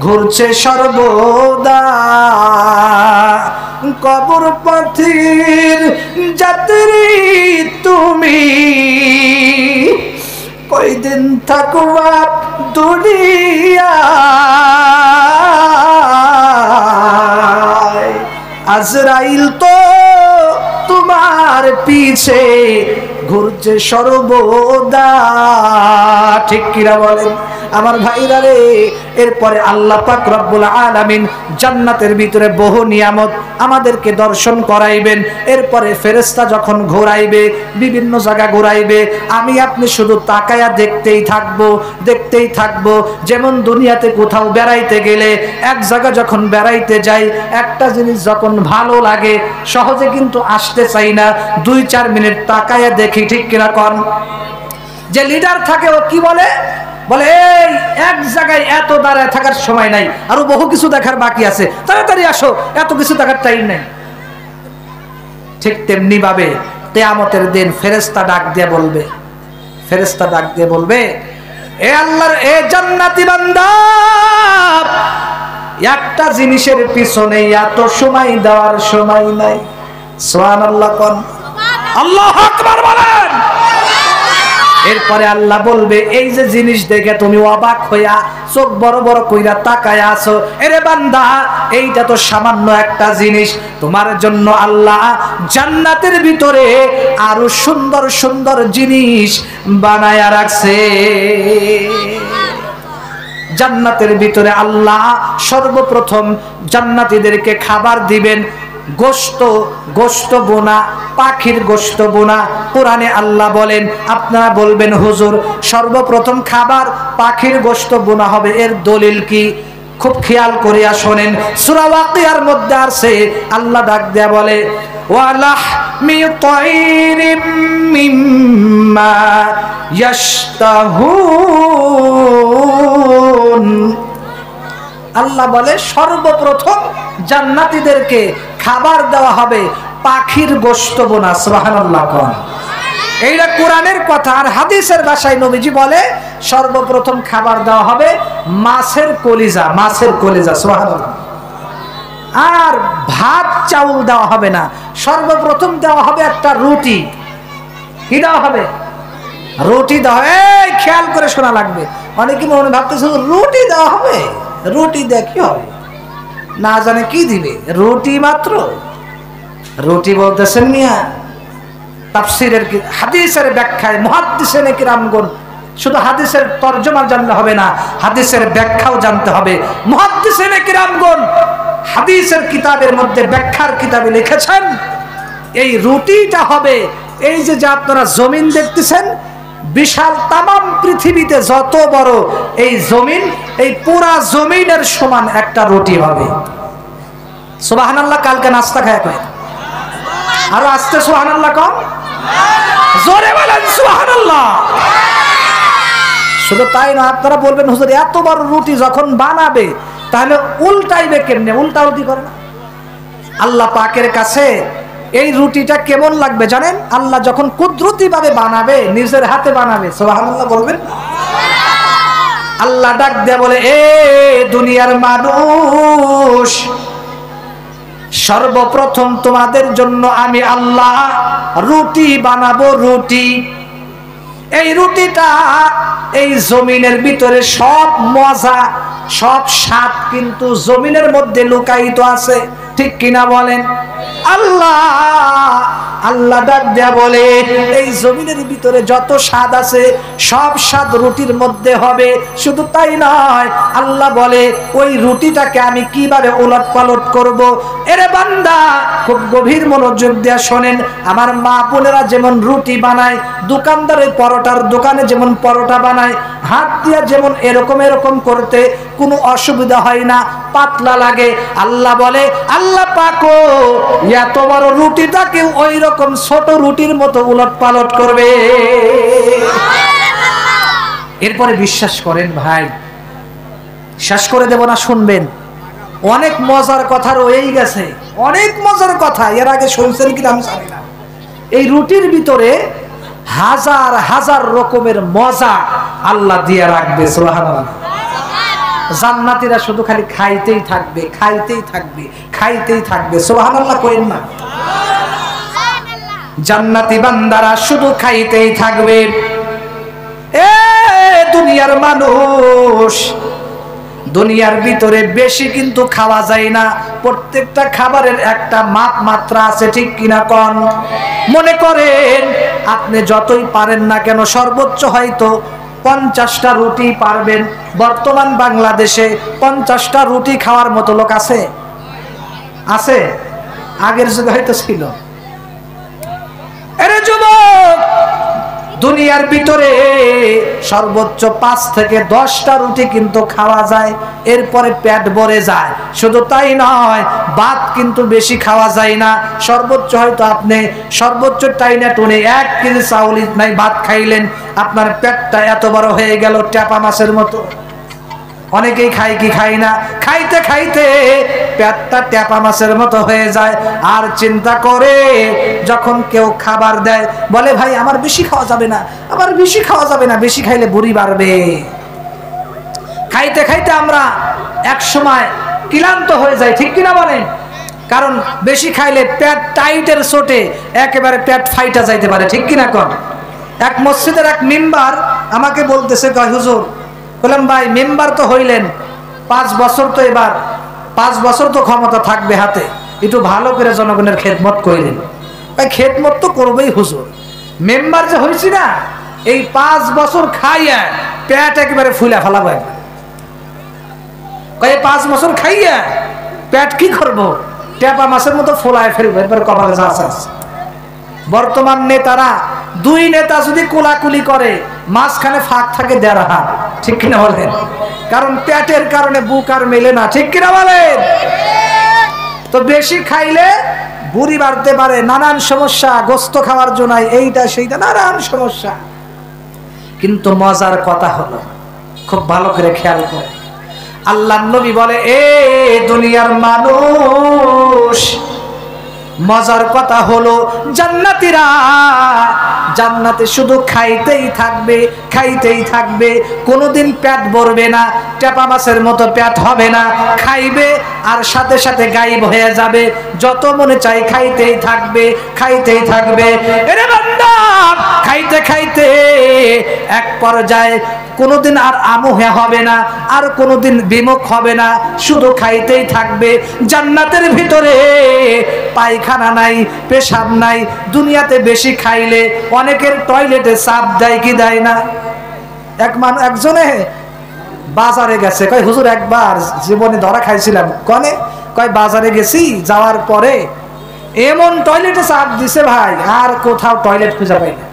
ঘুরছে সর্বদা। কবর পথের যাত্রী তুমি, কয়দিন থাকবা দুনিয়া, আজরাইল তো তোমার পিছে ঘুরছে সর্বদা। ঠিক কিনা বলেন আমার ভাইরা রে? এরপরে আল্লাহ পাক রব্বুল আলামিন জান্নাতের ভিতরে বহু নিয়ামত আমাদেরকে দর্শন করাইবেন। এরপরে ফেরেশতা যখন ঘোরাইবে, বিভিন্ন জায়গা ঘোরাইবে, আমি আপনি শুধু তাকায়া দেখতেই থাকবো। যেমন দুনিয়াতে কোথাও বেড়াইতে গেলে এক জায়গা যখন বেড়াইতে যাই, একটা জিনিস যখন ভালো লাগে সহজে কিন্তু আসতে চাই না, 2-4 মিনিট তাকায়া দেখি। ঠিক কিনা কন? যে লিডার থাকে ও কি বলে এই এক জায়গায় এত দাঁড়ায় থাকার সময় নাই, আরো বহু কিছু দেখার বাকি আছে, তাড়াতাড়ি আসো, এত কিছু দেখার টাইম নেই। ঠিক তেমনি ভাবে কিয়ামতের দিন ফেরেশতা ডাক দিয়ে বলবে এ আল্লাহর এ জান্নাতি বান্দা, একটা জিনিসের পিছনে এত সময় দেওয়ার সময় নাই। সুবহানাল্লাহ কোন? আল্লাহু আকবার বলেন। এরপরে আল্লাহ বলবে এই যে জিনিস দেখে তুমি অবাক হইয়া চোখ বড় বড় কইরা তাকায় আছো, এরে বান্দা এইটা তো সামান্য একটা জিনিস, তোমার জন্য আল্লাহ জান্নাতের ভিতরে আরো সুন্দর সুন্দর জিনিস বানায়া রাখছে। জান্নাতের ভিতরে আল্লাহ সর্বপ্রথম জান্নাতীদেরকে খাবার দিবেন গোশত বোনা, পাখির গোশত বোনা। কোরআনে আল্লাহ বলেন, আপনারা বলবেন হুজুর সর্বপ্রথম খাবার পাখির গোশত বোনা হবে, এর দলিল কি? খুব খেয়াল করিয়া শোনেন, সূরা ওয়াকিয়ার মধ্যে আছে, আল্লাহ ডাক দেয়া বলে ওয়ালাহমি তায়রিম মিম্মা ইয়াশতাহুন। আল্লাহ বলে সর্বপ্রথম জান্নাতীদেরকে খাবার দেওয়া হবে পাখির গোশত বোনা। সুবহানাল্লাহ কোন? এইটা কোরআনের কথা। আর হাদিসের ভাষায় নবীজি বলে সর্বপ্রথম খাবার দেওয়া হবে মাছের কলিজা। সুবহানাল্লাহ। আর ভাত চাউল দেওয়া হবে না, সর্বপ্রথম দেওয়া হবে একটা রুটি। কি দেওয়া হবে? রুটি দেওয়া। এই খেয়াল করে শোনা লাগবে, অনেকে মনে ভাবতেছে রুটি দেওয়া হবে, রুটি দিয়ে কি হবে? না জানে কি দিবে, রুটি মাত্র। রুটি বলতেছেন মিয়া তাফসীরের হাদিসের ব্যাখ্যায় মুহাদ্দিসিনে কিরামগণ শুধু হাদিসের তরজমা জানলে হবে না, হাদিসের ব্যাখ্যাও জানতে হবে। মুহাদ্দিসিনে কিরামগণ হাদিসের কিতাবের মধ্যে ব্যাখ্যার কিতাবে লিখেছেন এই রুটিটা হবে এই যে আপনারা জমিন দেখতেছেন, বিশাল তামাম পৃথিবীতে যত বড় এই জমিন, এই পুরা জমিনের সমান একটা রুটি হবে। সুবহানাল্লাহ। কালকে নাস্তা খায় কয় আর আস্তে সুবহানাল্লাহ কম, জোরে বলেন সুবহানাল্লাহ। শুধু তাই না, আপনারা বলবেন হুজুর এত বড় রুটি যখন বানাবে তাহলে উল্টাইবে কেমনে? উল্টাউল্টি করে না। আল্লাহ পাকের কাছে এই রুটিটা কেমন লাগবে জানেন? আল্লাহ যখন কুদরতি ভাবে বানাবে, নিজের হাতে বানাবে, সুবহানাল্লাহ বলবেন। আল্লাহ ডাক দেয়া বলে এ দুনিয়ার মানুষ, সর্বপ্রথম তোমাদের জন্য আমি আল্লাহ রুটি বানাবো। রুটি, এই রুটিটা এই জমিনের ভিতরে সব মজা সব স্বাদ কিন্তু জমিনের মধ্যে লুকায়িত আছে। ঠিক কিনা বলেন? আল্লাহ ডাক দেয়া বলে এই জমিনের ভিতরে যত স্বাদ আছে সব স্বাদ রুটির মধ্যে হবে। শুধু তাই নয়, আল্লাহ বলে ওই রুটিটাকে আমি কিভাবে উলট পালট করব। এরে বান্দা খুব গভীর মনোযোগ দিয়ে শোনেন, আমার মা বোনেরা যেমন রুটি বানায়, দোকানদারের পরোটার দোকানে যেমন পরোটা বানায়, হাত দিয়ে যেমন এরকম করতে কোনো অসুবিধা হয় না, পাতলা লাগে। আল্লাহ বলে আল্লাহ পাকো এত বড় রুটিটাকে ওই রকম ছোট রুটির মতো উলট পালট করবে। এরপরে বিশ্বাস করেন ভাই, শেষ করে দেব না, শুনবেন। অনেক মজার কথা রয়েই গেছে, অনেক মজার কথা। এর আগে শুনছেন কিনা আমি জানি না। এই রুটির ভিতরে হাজার হাজার রকমের মজা আল্লাহ দিয়ে রাখবে। সুবহানাল্লাহ। জান্নাতীরা শুধু খালি খাইতেই থাকবে, খাইতেই থাকবে, খাইতেই থাকবে। সুবহানাল্লাহ কইেন না। জান্নাতি বান্দারা শুধু খাইতেই থাকবে। এ দুনিয়ার মানুষ, দুনিয়ার ভিতরে বেশি কিন্তু খাওয়া যায় না, প্রত্যেকটা খাবারের একটা মাত্রা আছে, ঠিক কিনা কোন? মনে করেন আপনি যতই পারেন না কেন সর্বোচ্চ হয়তো 50টা রুটি পারবেন। বর্তমান বাংলাদেশে 50টা রুটি খাওয়ার মতো লোক আছে? আছে? আগের যুগে হয়তো ছিল। আরে যুবক, দুনিয়ার ভিতরে সর্বোচ্চ 5 থেকে 10টা রুটি কিন্তু খাওয়া যায়, এরপরে পেট ভরে যায়। শুধু তাই নয়, ভাত কিন্তু বেশি খাওয়া যায় না। সর্বোচ্চ হয়তো আপনি সর্বোচ্চ টাইনা টুনে 1 কেজি চাউল নাই ভাত খাইলেন, আপনার পেটটা এত বড় হয়ে গেল ট্যাপা মাছের মতো। অনেকেই খায় কি খায় না, খাইতে খাইতে পেটটা ট্যাপা মাছের মতো হয়ে যায়। আর চিন্তা করে যখন কেউ খাবার দেয় বলে ভাই আমার বেশি খাওয়া যাবে না, আমার বেশি খাওয়া যাবে না, বেশি খাইলে বুড়ি বাড়বে। খাইতে খাইতে আমরা এক সময় ক্লান্ত হয়ে যাই, ঠিক কিনা বলেন? কারণ বেশি খাইলে পেট টাইটের চোটে একেবারে পেট ফাইটা যাইতে পারে, ঠিক কিনা কোন? এক মসজিদের এক মেম্বার আমাকে বলতেছে, কয় হুজুর, বললাম ভাই মেম্বার তো হইলেন 5 বছর, তো এবার 5 বছর তো ক্ষমতা থাকবে হাতে, একটু ভালো করে জনগণের খেদমত করিলেন। ভাই খেদমত তো করবেই হুজুর, মেম্বার যে হয়েছি না, এই 5 বছর খাইয়া পেট একেবারে ফুলা ফেলাবো। এই 5 বছর খাইয়া পেট কি করবো, ট্যাপা মাছের মতো ফোলায় ফেলবো, এবার কপালে যা আছে। বর্তমান নেতারা 2 নেতা যদি কোলাকুলি করে মাঝখানে ফাঁক থাকে 1.5 হাত, ঠিক কিনা বলেন? কারণ পেটের কারণে বুক আর মেলে না, ঠিক কিনা বলেন? তো বেশি খাইলে বুড়ি বাড়তে পারে, নানান সমস্যা, গোস্ত খাওয়ার জন্য এইটা সেইটা নানান সমস্যা। কিন্তু মজার কথা হলো, খুব ভালো করে খেয়াল করে, আল্লাহর নবী বলে, এ দুনিয়ার মানুষ, মজার কথা হলো জান্নাতীরা জান্নাতে শুধু খাইতেই থাকবে, খাইতেই থাকবে, কোনোদিন পেট ভরবে না, টেপা মাছের মতো পেট হবে না, খাইবে আর সাথে সাথে গায়েব হয়ে যাবে, যত মনে চাই খাইতেই থাকবে, খাইতেই থাকবে। এরে বান্দা, খাইতে খাইতে এক পর্যায়ে কোনোদিন আর আমুহে হবে না, আর কোনোদিন বিমুখ হবে না, শুধু খাইতেই থাকবে। জান্নাতের ভিতরে পায়খানা নাই, পেশাব নাই। দুনিয়াতে বেশি খাইলে অনেকের টয়লেটে চাপ দেয় কি দেয় না? একজনে বাজারে গেছে, কয় হুজুর একবার জীবনে ধরা খাইছিলাম। কনে? কয় বাজারে গেছি, যাওয়ার পরে এমন টয়লেটে চাপ দিছে ভাই, আর কোথাও টয়লেট খুঁজে পাই না।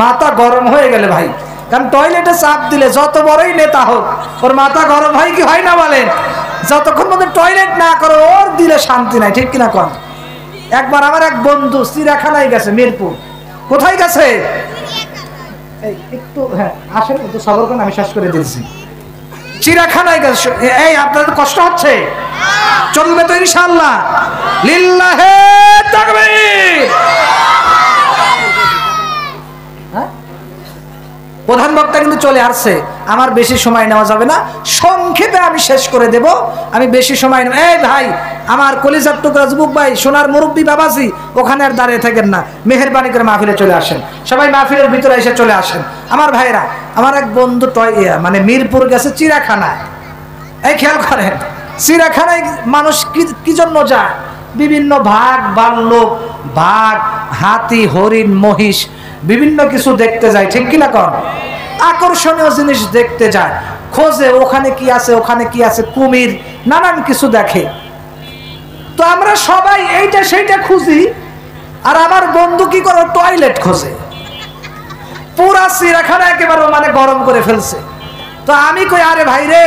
মাথা গরম হয়ে গেলে ভাই, কারণ টয়লেটে চাপ দিলে যত বড়ই নেতা হোক ওর মাথা গরম হয় কি হয় না বলেন? যতক্ষণ মধ্যে টয়লেট না করে ওর দিলে শান্তি নাই, ঠিক কিনা কন? একবার আমার এক বন্ধু চিড়িয়াখানায় গেছে, মিরপুর। কোথায় গেছে? একটু হ্যাঁ আসেন, একটু সবর করেন, আমি শেষ করে দিচ্ছি। চিড়িয়াখানায় গেছে। এই আপনাদের কষ্ট হচ্ছে? চলবে তো ইনশাআল্লাহ? লিল্লাহে তাকবীর। প্রধান বক্তা কিন্তু চলে আসছে, আমার বেশি সময় নেওয়া যাবে না, সংক্ষেপে আমি শেষ করে দেব, আমি বেশি সময় নেব। এই ভাই আমার কলিজার টুকরা যুবক ভাই, সোনার মুরব্বী বাবাজি, ওখানে আর দাঁড়িয়ে থাকেন না, মেহেরবানি করে মাহফিলে চলে আসেন, সবাই মাহফিলের ভিতরে এসে চলে আসেন। আমার ভাইরা, আমার এক বন্ধু মানে মিরপুর গেছে চিড়িয়াখানায়। এই খেয়াল করেন, চিড়িয়াখানায় মানুষ কি জন্য যায়? বিভিন্ন ভাগ, ভাল্লুক, বাঘ, হাতি, হরিণ, মহিষ, বিভিন্ন কিছু দেখতে যায়, ঠিক কিনা কর? আকর্ষণীয় জিনিস দেখতে যায়, খোঁজে ওখানে কি আছে, ওখানে কি আছে, কুমির, নানান কিছু দেখে। তো আমরা সবাই এইটা সেইটা খুঁজি, আর আমার বন্ধু কি করে? টয়লেট খোঁজে। পুরা চিড়িয়াখানা একেবারে মানে গরম করে ফেলছে। তো আমি কই, আরে ভাই রে,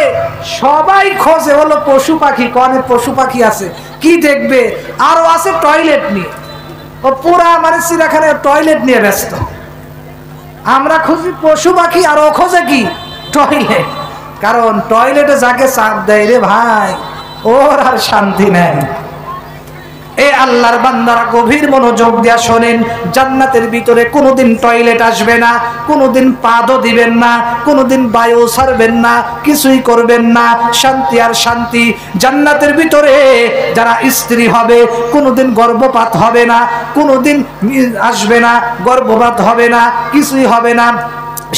সবাই খোঁজে হলো পশু পাখি, কনে পশু পাখি আছে, কি দেখবে? আরো আছে টয়লেট নিয়ে, ও পুরা মানে চিড়িয়াখানায় টয়লেট নিয়ে ব্যস্ত। আমরা খুঁজি পশু পাখি, আর ও খোঁজে কি? টয়লেট। কারণ টয়লেটে যাকে চাপ দেয় রে ভাই, ওর আর শান্তি নেই। এই আল্লাহর বান্দারা গভীর মনোযোগ দিয়া শোনেন, জান্নাতের ভিতরে কোনোদিন টয়লেট আসবে না, কোনোদিন পাদও দিবেন না, কোনোদিন বায়ু ছাড়বেন না, কিছুই করবেন না, শান্তি আর শান্তি। জান্নাতের ভিতরে যারা স্ত্রী হবে কোনোদিন গর্ভপাত হবে না, কোনোদিন আসবে না, গর্ভপাত হবে না, কিছুই হবে না।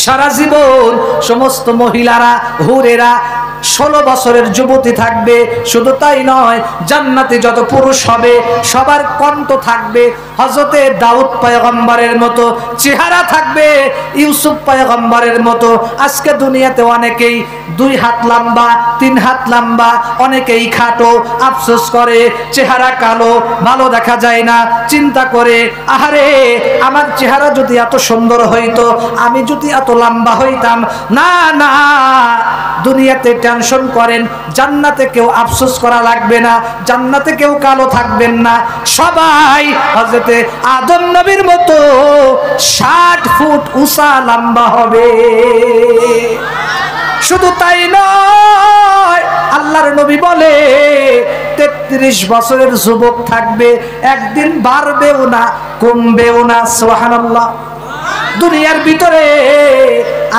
সারা জীবন সমস্ত মহিলারা, হুরেরা 16 বছরের যুবতী থাকবে। শুধু তাই নয়, জান্নাতে যত পুরুষ হবে সবার কণ্ঠ থাকবে হযরতে দাউদ পয়গম্বরের মতো, চেহারা থাকবে ইউসুফ পয়গম্বরের মতো। আজকে দুনিয়াতে অনেকেই 2 হাত লম্বা, 3 হাত লম্বা, অনেকেই খাটো, আফসোস করে চেহারা কালো, ভালো দেখা যায় না, চিন্তা করে আহারে আমার চেহারা যদি এত সুন্দর হইতো, আমি যদি এত লম্বা হইতাম। না না, দুনিয়াতে টেনশন করেন, জান্নাতে কেউ আফসোস করা লাগবে না, জান্নাতে কেউ কালো থাকবেন না, সবাই হযরতে আদম নবীর মতো 60 ফুট উঁচা লম্বা হবে। শুধু তাই নয়, আল্লাহর নবী বলে 33 বছরের যুবক থাকবে, একদিন বাড়বেও না কমবেও না। সুবহানাল্লাহ। দুনিয়ার ভিতরে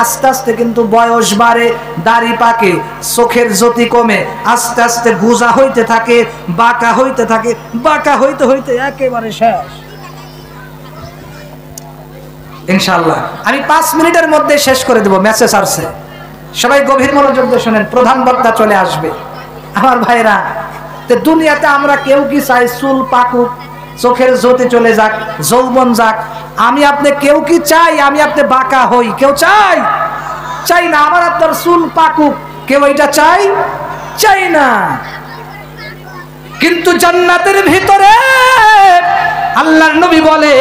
আস্তে আস্তে কিন্তু বয়স বাড়ে, দাড়ি পাকে, চোখের জ্যোতি কমে, আস্তে আস্তে গুজা হইতে থাকে, বাঁকা হইতে থাকে, বাঁকা হইতে হইতে একেবারে শেষ। ইনশাআল্লাহ আমি 5 মিনিটের মধ্যে শেষ করে দেব, মেসেজ আসছে, সবাই গভীর মনোযোগ দিয়ে শুনেন, প্রধান বক্তা চলে আসবে। আমার ভাইরা, তো দুনিয়াতে আমরা কেউ কি চাই চুল পাকুক, চোখের জ্যোতি চলে যাক, যৌবন যাক? আমি আপনি কেউ কি চাই আমি আপনি বাঁকা হই? কেউ চাই? চাই না। আমার আপনার চুল পাকুক, কেউ এটা চাই? চাই না। কিন্তু জান্নাতের ভিতরে আল্লাহর নবী বলে,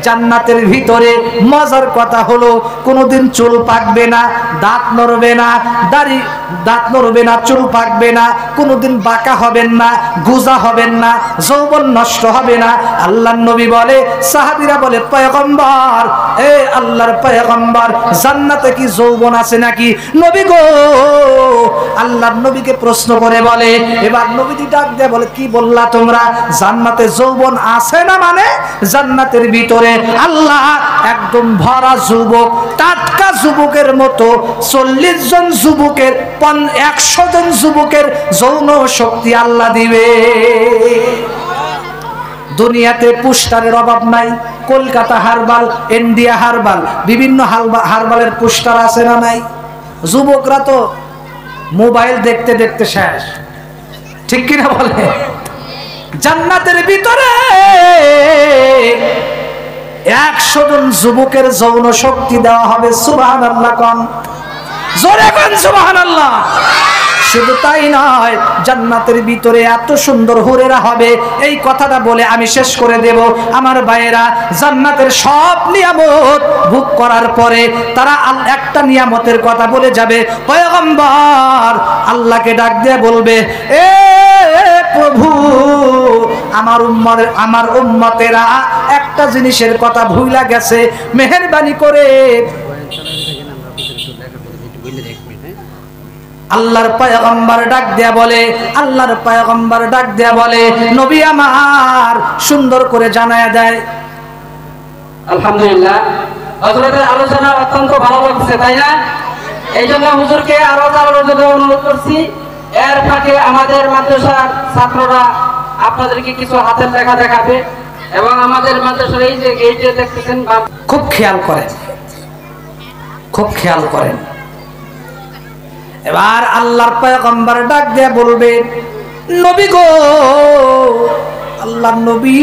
জান্নাতের ভিতরে মজার কথা হলো কোনোদিন চুল পাকবে না, দাঁত নড়বে না, দাঁত নড়বে না, চুল পাকবে না, কোনোদিন বাঁকা হবেন না, গুজা হবেন না, যৌবন নষ্ট হবে না। আল্লাহর নবী বলে, সাহাবীরা বলে, পয়গম্বর, এ আল্লাহর পয়গম্বর, জান্নাতে কি যৌবন আছে নাকি? নবী গো, আল্লাহর নবীকে প্রশ্ন করে বলে, এবার নবীজি ডাক দিয়ে বলে, কি বললা তোমরা? জান্নাতে যৌবন আছে না? মানে জান্নাতের ভিতরে আল্লাহ একদম ভরা যুবক, টাটকা যুবকের মতো 40 জন যুবকের 100 জন যুবকের যৌন শক্তি আল্লাহ দিবে। দুনিয়াতে পোস্টারের অভাব নাই। কলকাতা হারবাল, ইন্ডিয়া হারবাল, বিভিন্ন হারবালের পোস্টার আছে না নাই? যুবকরা তো মোবাইল দেখতে দেখতে শেষ, ঠিক কিনা বলে? জান্নাতের ভিতরে 100 জন যুবকের যৌন শক্তি দেওয়া হবে। সুবহানাল্লাহ কোন, জোরে কোন সুবহানাল্লাহ। শুধু তাই নয়, জান্নাতের ভিতরে এত সুন্দর হুরেরা হবে। এই কথাটা বলে আমি শেষ করে দেব। আমার ভাইয়েরা, জান্নাতের সব নিয়ামত ভোগ করার পরে তারা একটা নিয়ামতের কথা বলে যাবে। পয়গম্বর আল্লাহকে ডাক দিয়ে বলবে, এ প্রভু, আমার উম্মতেরা একটা জিনিসের কথা ভুইলা গেছে, মেহেরবানি করে। আল্লাহর পয়গম্বর ডাক দেয়া বলে, আল্লাহর পয়গম্বর ডাক দেয়া বলে, নবী আমার সুন্দর করে জানায়া দেয়। আলহামদুলিল্লাহ, হযরতের আলোচনা অত্যন্ত ভালো লাগছে, তাই না? এই জন্য হুজুরকে আরো অনুরোধ করছি। এর ফাঁকে আমাদের মাদ্রাসার ছাত্ররা আপনাদেরকে কিছু হাতের লেখা দেখাবে এবং আমাদের মাদ্রাসার এই যে গেটে দেখতেছেন, খুব খেয়াল করেন, খুব খেয়াল করেন। এবার আল্লাহর পয়গম্বর ডাক দিয়ে বলবে, নবী গো, আল্লাহর নবী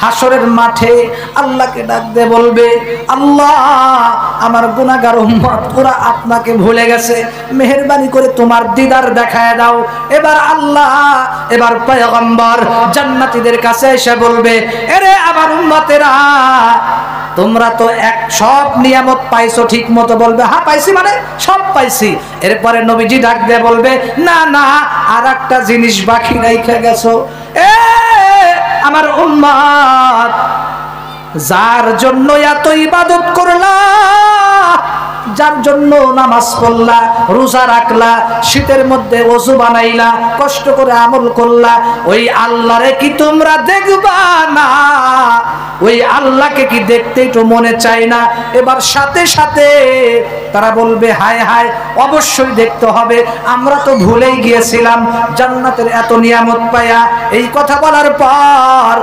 হাসরের মাঠে আল্লাহকে ডাক দিয়ে বলবে, আল্লাহ, আমার গুনাহগার উম্মত ওরা আপনাকে ভুলে গেছে, মেহেরবানি করে তোমার দিদার দেখায় দাও। এবার আল্লাহ, এবার পয়গম্বর জান্নাতীদের কাছে এসে বলবে, এরে আমার উম্মতেরা, তোমরা তো সব নিয়ামত পাইছো ঠিক মতো? বলবে, হ্যাঁ পাইছি, মানে সব পাইছি। এরপরে নবীজি ডাক দিয়ে বলবে, না না, আর একটা জিনিস বাকি রাইখা গেছো। আমার উম্মত, যার জন্য এত ইবাদত করলা, যার জন্য নামাজ পড়লা, রোজা রাখলা, শীতের মধ্যে ওযু বানাইলা, কষ্ট করে আমল করলা, ওই আল্লাহরে কি তোমরা দেখবা না? ওই আল্লাহকে কি দেখতে একটু মনে চায় না? এবার সাথে সাথে তারা বলবে, হায় হায়, অবশ্যই দেখতে হবে, আমরা তো ভুলেই গিয়েছিলাম জান্নাতের এত নিয়ামত পায়া। এই কথা বলার পর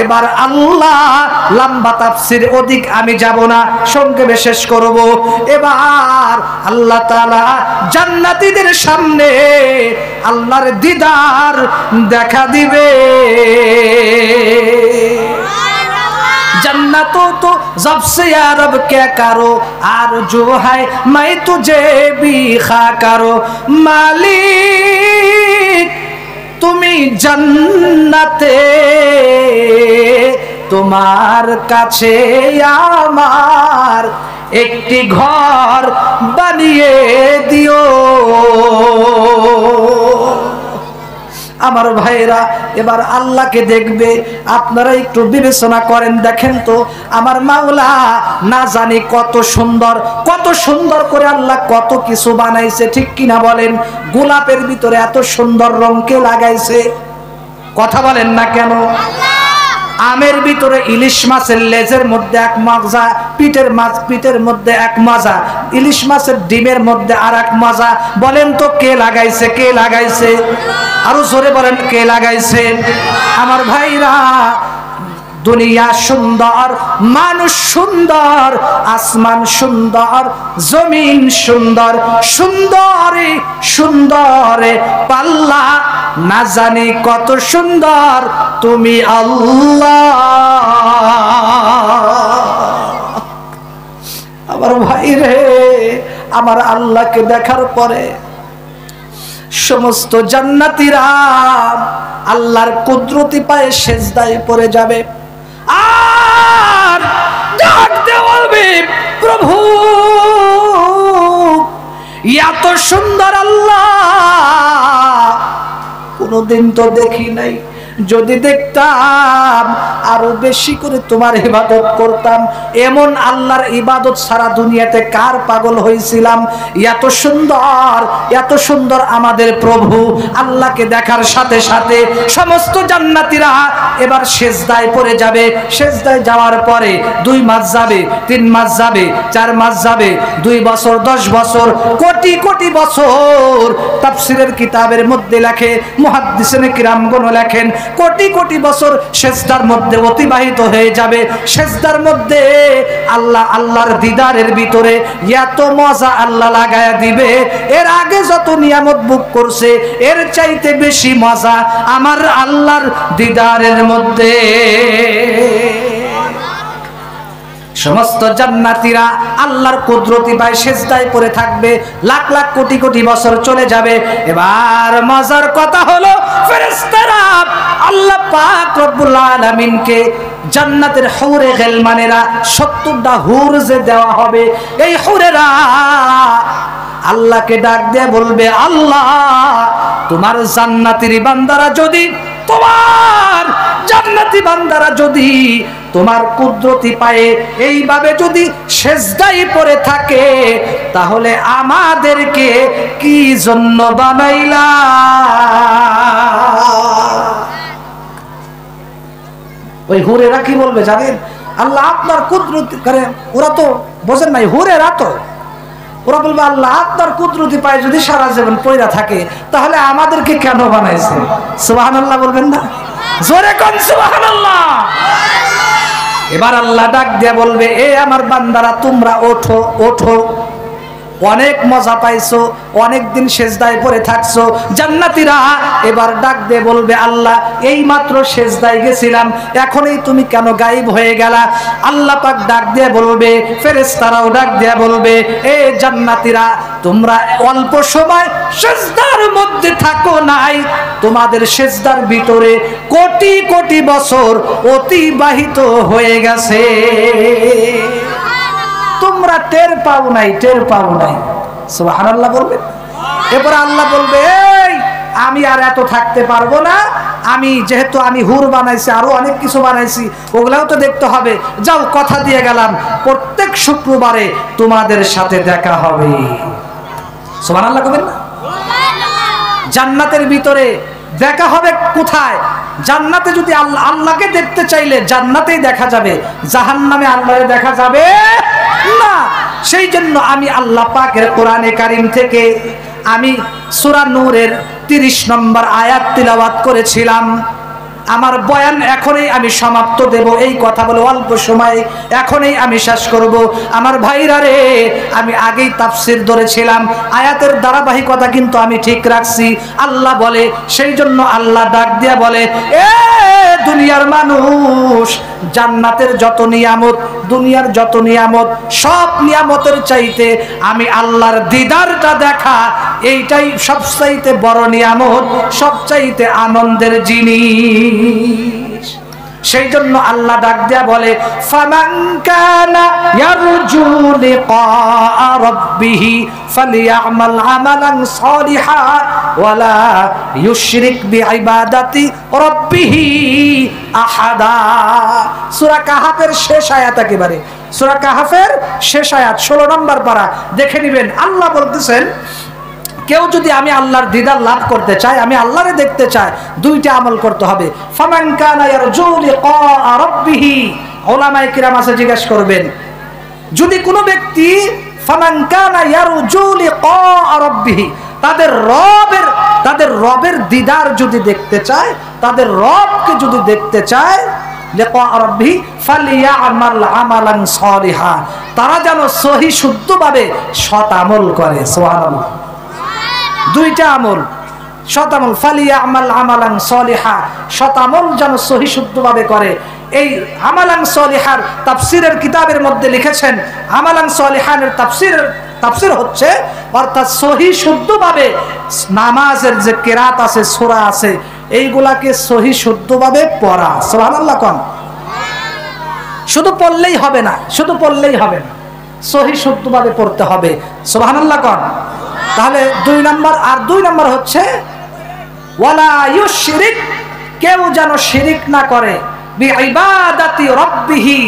এবার আল্লাহ, লম্বা তাফসীর অধিক আমি যাব না, সংক্ষেপে শেষ করব। এবার এবার আল্লাহ তাআলা জান্নাতীদের সামনে আল্লাহর দিদার দেখা দিবে। जन्नतों तो जब से यारब क्या करो आरज़ू है मैं तुझे भी खा करो मालिक তুমি জান্নাতে তোমার কাছে আমার একটি ঘর বানিয়ে দিও। আমার ভাইরা এবার আল্লাহকে দেখবে। আপনারা একটু বিবেচনা করেন, দেখেন তো আমার মাওলা না জানি কত সুন্দর করে আল্লাহ কত কিছু বানাইছে, ঠিক কিনা বলেন? গোলাপের ভিতরে এত সুন্দর রং কে লাগাইছে? কথা বলেন না কেন? আমের ভিতরে ইলিশ মাছের লেজের মধ্যে এক মজা, পিঠের মধ্যে এক মজা, ইলিশ মাছের ডিমের মধ্যে আর এক মজা। বলেন তো কে লাগাইছে? কে লাগাইছে? আরো জোরে বলেন কে লাগাইছে? আমার ভাইরা দুনিয়া সুন্দর, মানুষ সুন্দর, আসমান সুন্দর, জমিন সুন্দর, সুন্দরে সুন্দরে পাল্লা না জানি কত সুন্দর তুমি আল্লাহ। আমার ভাই রে, আমার আল্লাহকে দেখার পরে সমস্ত জান্নাতীরা আল্লাহর কুদরতি পায়ে সেজদায় পড়ে যাবে আর ডাক দিয়ে বলবে, প্রভু এত সুন্দর আল্লাহ কোনদিন তো দেখি নাই, যদি দেখতাম আরো বেশি করে তোমার ইবাদত করতাম। এমন আল্লাহর ইবাদত সারা দুনিয়াতে কার পাগল হয়েছিলাম? এত সুন্দর আমাদের প্রভু। আল্লাহকে দেখার সাথে সাথে সমস্ত জান্নাতীরা এবার সেজদায় পড়ে যাবে। সেজদায় যাওয়ার পরে 2 মাস যাবে, 3 মাস যাবে, 4 মাস যাবে, 2 বছর, 10 বছর, কোটি কোটি বছর। তাফসীরের কিতাবের মধ্যে লেখে, মুহাদ্দিসিনে কিরামগণ লেখেন, কোটি কোটি বছর সেজদার মধ্যে অতিবাহিত হয়ে যাবে। সেজদার মধ্যে আল্লাহর দিদারের ভিতরে এত মজা আল্লাহ লাগায়া দিবে, এর আগে যত নিয়ামত ভোগ করছে এর চাইতে বেশি মজা আমার আল্লাহর দিদারের মধ্যে। সমস্ত জান্নাতীরা আল্লাহর কুদরতি পায়ে সেজদায় পড়ে থাকবে। লাখ লাখ কোটি কোটি বছর চলে যাবে। এবার মজার কথা হলো, ফেরেশতারা আল্লাহ পাক রব্বুল আলামিনকে জান্নাতের হুরে গিলমানেরা 70টা হুর যে দেওয়া হবে, এই হুরেরা আল্লাহকে ডাক দিয়ে বলবে, আল্লাহ তোমার জান্নাতের বান্দারা যদি তোমার কুদরতি পায়ে এইভাবে যদি সেজদায় পড়ে থাকে, তাহলে আমাদেরকে কি জন্য বানাইলা? ওই হুরেরা কি বলবে জানেন? আল্লাহ আপনার কুদরতি করে, ওরা তো বোঝেন নাই, হুরেরা তো ওরা বলবে, আল্লাহ আপনার কুদরতি পায়ে যদি সারা জীবন পয়রা থাকে তাহলে আমাদেরকে কেন বানাইছে? সুবহানাল্লাহ বলবেন না? জোরে কোন সুবহানাল্লাহ। এবার আল্লাহ ডাক দিয়ে বলবে, এ আমার বান্দারা তোমরা ওঠো ওঠো, অনেক মজা পাইছো, অনেক দিন সেজদায় পড়ে থাকছো। জান্নাতীরা এবার ডাক দিয়ে বলবে, আল্লাহ এই মাত্র সেজদায় গেছিলাম, এখনই তুমি কেন গায়েব হয়ে গেলা? আল্লাহ পাক ডাক দিয়ে বলবে, ফেরেশতারাও ডাক দিয়ে বলবে, এ জান্নাতীরা তোমরা অল্প সময় সেজদার মধ্যে থাকো নাই, তোমাদের সেজদার ভিতরে কোটি কোটি বছর অতিবাহিত হয়ে গেছে, তোমরা টের পাও নাই। সুবহানাল্লাহ বলবে। এরপর আল্লাহ বলবে, এই আমি আর এত থাকতে পারবো না, যেহেতু আমি হুর বানাইছি, আরো অনেক কিছু বানাইছি, ওগুলাও তো দেখতে হবে। যাও, কথা দিয়ে গেলাম প্রত্যেক শুক্রবারে তোমাদের সাথে দেখা হবে। সুবহানাল্লাহ বলবেন না? জান্নাতের ভিতরে দেখা হবে কোথায়? জান্নাতে যদি আল্লাহকে দেখতে চাইলে জান্নাতেই দেখা যাবে, জাহান্নামে আল্লাহকে দেখা যাবে না। সেই জন্য আমি আল্লাহ পাকের কোরআনে কারীম থেকে আমি সূরা নূরের 30 নম্বর আয়াত তিলাওয়াত করেছিলাম। আমার বয়ান এখনই আমি সমাপ্ত দেব, এই কথা বলে অল্প সময় এখনই আমি শেষ করব। আমার ভাইরা রে, আমি আগেই তাফসীর ধরেছিলাম, আয়াতের ধারাবাহিকতা কিন্তু আমি ঠিক রাখছি। আল্লাহ বলে, সেই জন্য আল্লাহ ডাক দিয়া বলে, এ দুনিয়ার মানুষ, জান্নাতের যত নিয়ামত, দুনিয়ার যত নিয়ামত, সব নিয়ামতের চাইতে আমি আল্লাহর দিদারটা দেখা, এইটাই সবচাইতে বড় নিয়ামত, সবচাইতে আনন্দের জিনিস। সেই জন্য আল্লাহ ডাক দিয়া বলে, ফামান কানা ইয়ারজু লিকা রাব্বিহি ফালিয়ামাল আমালান সালিহা ওয়ালা ইউশরিক বিইবাদাতি রাব্বিহি আহাদা। সূরা কাহাফের শেষ আয়াত, একেবারে সূরা কাহাফের শেষ আয়াত 16 নম্বর পারা দেখে নেবেন। আল্লাহ বলতেছেন, কেউ যদি আমি আল্লাহর দিদার লাভ করতে চায়, আমি আল্লাহরে দেখতে চাই, দুইটা আমল করতে হবে। ফামান কানা ইয়ারজু লিকা রাব্বিহি, উলামায়ে কিরাম আছে জিজ্ঞেস করবেন, যদি কোনো ব্যক্তি ফামান কানা ইয়ারজু লিকা রাব্বিহি, তাদের রবের দিদার যদি দেখতে চায়, তাদের রবকে যদি দেখতে চায়, লিকা রাব্বিহি ফালিয়ামাল আমালান সালিহা, তারা যেন সহি শুদ্ধভাবে সৎ আমল করে। সুবহানাল্লাহ। দুইটা আমল, সৎ আমল, ফালিয়ামাল আমালান সালিহা, সৎ আমল যেন সহি শুদ্ধভাবে করে। এই আমালান সালিহার তাফসীরের কিতাবের মধ্যে লিখেছেন, আমালান সালিহানের তাফসীর হচ্ছে, অর্থাৎ সহি শুদ্ধভাবে নামাজের যে কিরাত আছে, সূরা আছে, এইগুলাকে সহি শুদ্ধভাবে পড়া। সুবহানাল্লাহ কোন, শুধু পড়লেই হবে না, শুধু পড়লেই হবে না, সহি শুদ্ধভাবে পড়তে হবে। সুবহানাল্লাহ কোন। তাহলে 2 নম্বর। আর 2 নম্বর হচ্ছে ওয়ালা ইউশরিক, কেউ যেন শিরিক না করে, বিইবাদাতি রাব্বিহি,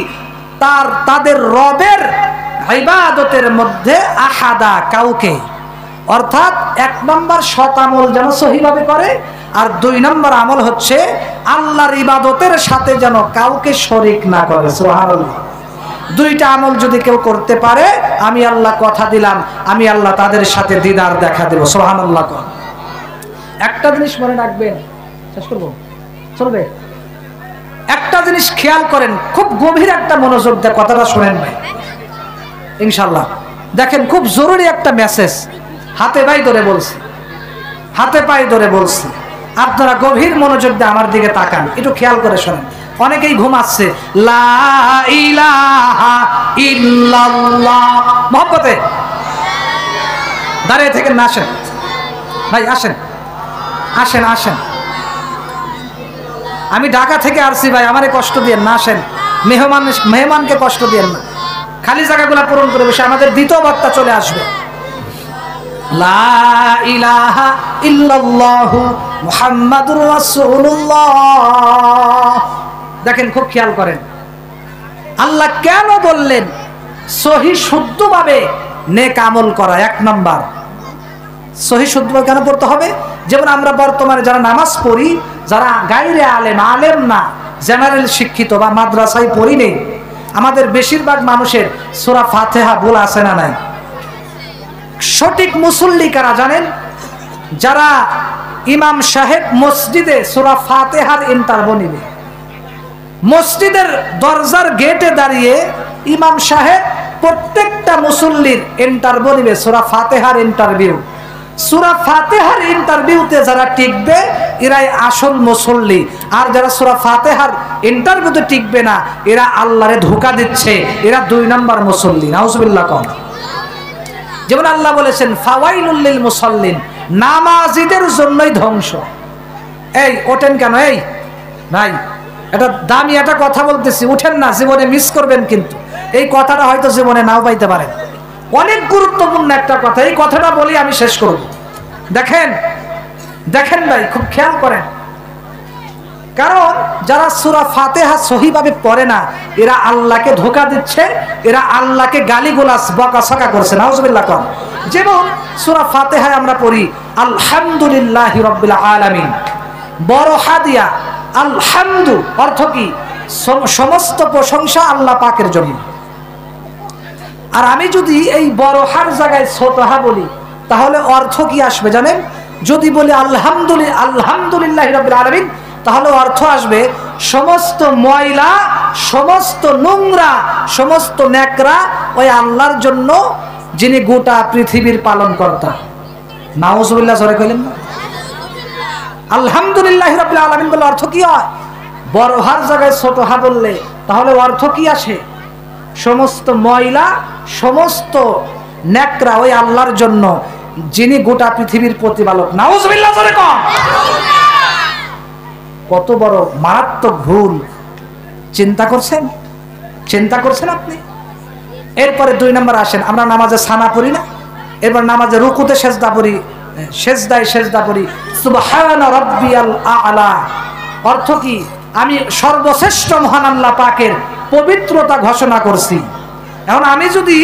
তাদের রবের ইবাদতের মধ্যে আহাদা, কাউকে। অর্থাৎ 1 নম্বর সৎ আমল যেন সহিভাবে করে, আর 2 নম্বর আমল হচ্ছে আল্লাহর ইবাদতের সাথে যেন কাউকে শরীক না করে। সুবহানাল্লাহ। 2টা আমল যদি কেউ করতে পারে, আমি আল্লাহ কথা দিলাম, আমি আল্লাহ তাদের সাথে দিদার দেখা দেব। সুবহানাল্লাহ। একটা জিনিস মনে রাখবেন, শেষ করব, চলবে? একটা জিনিস খেয়াল করেন, খুব গভীর একটা মনোযোগ দিয়ে কথাটা শুনেন ভাই, ইনশাআল্লাহ। দেখেন, খুব জরুরি একটা মেসেজ, হাতে পায়ে ধরে বলছি, হাতে পায়ে ধরে বলছি, আপনারা গভীর মনোযোগ দিয়ে আমার দিকে তাকান, একটু খেয়াল করে শোনেন। অনেকেই ঘুমাচ্ছে। লা ইলাহা ইল্লাল্লাহ, মহব্বতে দাঁড়িয়ে থেকে না, আসেন ভাই, আসেন আসেন আসেন। আমি ঢাকা থেকে আসছি ভাই, আমারে কষ্ট দিয়েন না, আসেন। মেহমানকে কষ্ট দিয়েন না, খালি জায়গাগুলো পূরণ করে বসে, আমাদের দ্বিতীয় বক্তা চলে আসবে। লা ইলাহা ইল্লাল্লাহু মুহাম্মাদুর রাসূলুল্লাহ। দেখেন, খুব খেয়াল করেন, আল্লাহ কেন বললেন সহি শুদ্ধভাবে নেক আমল করা। 1 নাম্বার, সহি শুদ্ধভাবে কেন পড়তে হবে? যেমন আমরা বর্তমানে যারা নামাজ পড়ি, যারা গায়রে আলেম না, জেনারেল শিক্ষিত বা মাদ্রাসায় পড়ি নেই, আমাদের বেশিরভাগ মানুষের সূরা ফাতিহা ভুল আছে না নাই? সঠিক মুসল্লি কারা জানেন? যারা ইমাম সাহেব মসজিদে সূরা ফাতিহার ইন্টারভিউ নিবে, মসজিদের দরজার গেটে দাঁড়িয়ে ইমাম সাহেব প্রত্যেকটা মুসল্লির ইন্টারভিউ নিবে, সূরা ফাতিহার ইন্টারভিউ। সূরা ফাতিহার ইন্টারভিউতে যারা টিকবে, এরাই আসল মুসল্লি। আর যারা সূরা ফাতিহার ইন্টারভিউতে টিকবে না, এরা আল্লাহরে ধোঁকা দিচ্ছে, এরা 2 নম্বর মুসল্লি। নাউজুবিল্লাহ কম। যেমন আল্লাহ বলেছেন, ফাওয়াইলুল লিল মুসাল্লিন, নামাজীদের জন্যই ধ্বংস। এই ওঠেন কেন? এই ভাই, এটা দামি একটা কথা বলতেছি, উঠেন না, জীবনে মিস করবেন। কিন্তু এই কথাটা হয়তো জীবনে নাও পাইতে পারেন, অনেক গুরুত্বপূর্ণ একটা কথা। এই কথাটা বলি আমি শেষ করব। দেখেন দেখেন ভাই, খুব খেয়াল করেন, কারণ যারা সূরা ফাতিহা সহিভাবে পড়ে না, এরা আল্লাহকে ধোঁকা দিচ্ছে, এরা আল্লাহকে গালিগালাজ বকাঝকা করছে। নাউজুবিল্লাহ কম। যেমন সূরা ফাতিহায় আমরা পড়ি আলহামদুলিল্লাহি রাব্বিল আলামিন, বড় হাদিয়া। আলহামদু অর্থ কি? সমস্ত প্রশংসা আল্লাহ পাকের জন্য। আর আমি যদি এই বড় হার জায়গায় ছোট হা বলি, তাহলে অর্থ কি আসবে জানেন? যদি বলি আলহামদুলিল্লাহি রাব্বিল আলামিন, তাহলে অর্থ আসবে সমস্ত ময়লা, সমস্ত নোংরা, সমস্ত ন্যাকড়া ওই আল্লাহর জন্য, যিনি গোটা পৃথিবীর পালন কর্তা। নাউজুবিল্লাহ জোরে কইলেন না? আলহামদুলিল্লাহ রাব্বিল আলামিন বলে অর্থ কি হয়? বড় হার জায়গায় ছোট হা বললে তাহলে অর্থ কি আসে? সমস্ত ময়লা, সমস্ত ন্যাকড়া ওই আল্লাহর জন্য, যিনি গোটা পৃথিবীর প্রতিপালক। নাউজুবিল্লাহ জোরে কন। কত বড় মারাত্মক ভুল! চিন্তা করছেন? চিন্তা করছেন আপনি? এরপরে 2 নম্বর আসেন, আমরা নামাজে সানা পড়ি না, এরপর নামাজে রুকুতে সেজদা পড়ি, সেজদায় সেজদা পড়ি সুবহানা রাব্বিয়াল আ'লা। অর্থ কি? আমি সর্বশ্রেষ্ঠ মহান আল্লাহ পাকের পবিত্রতা ঘোষণা করছি। এখন আমি যদি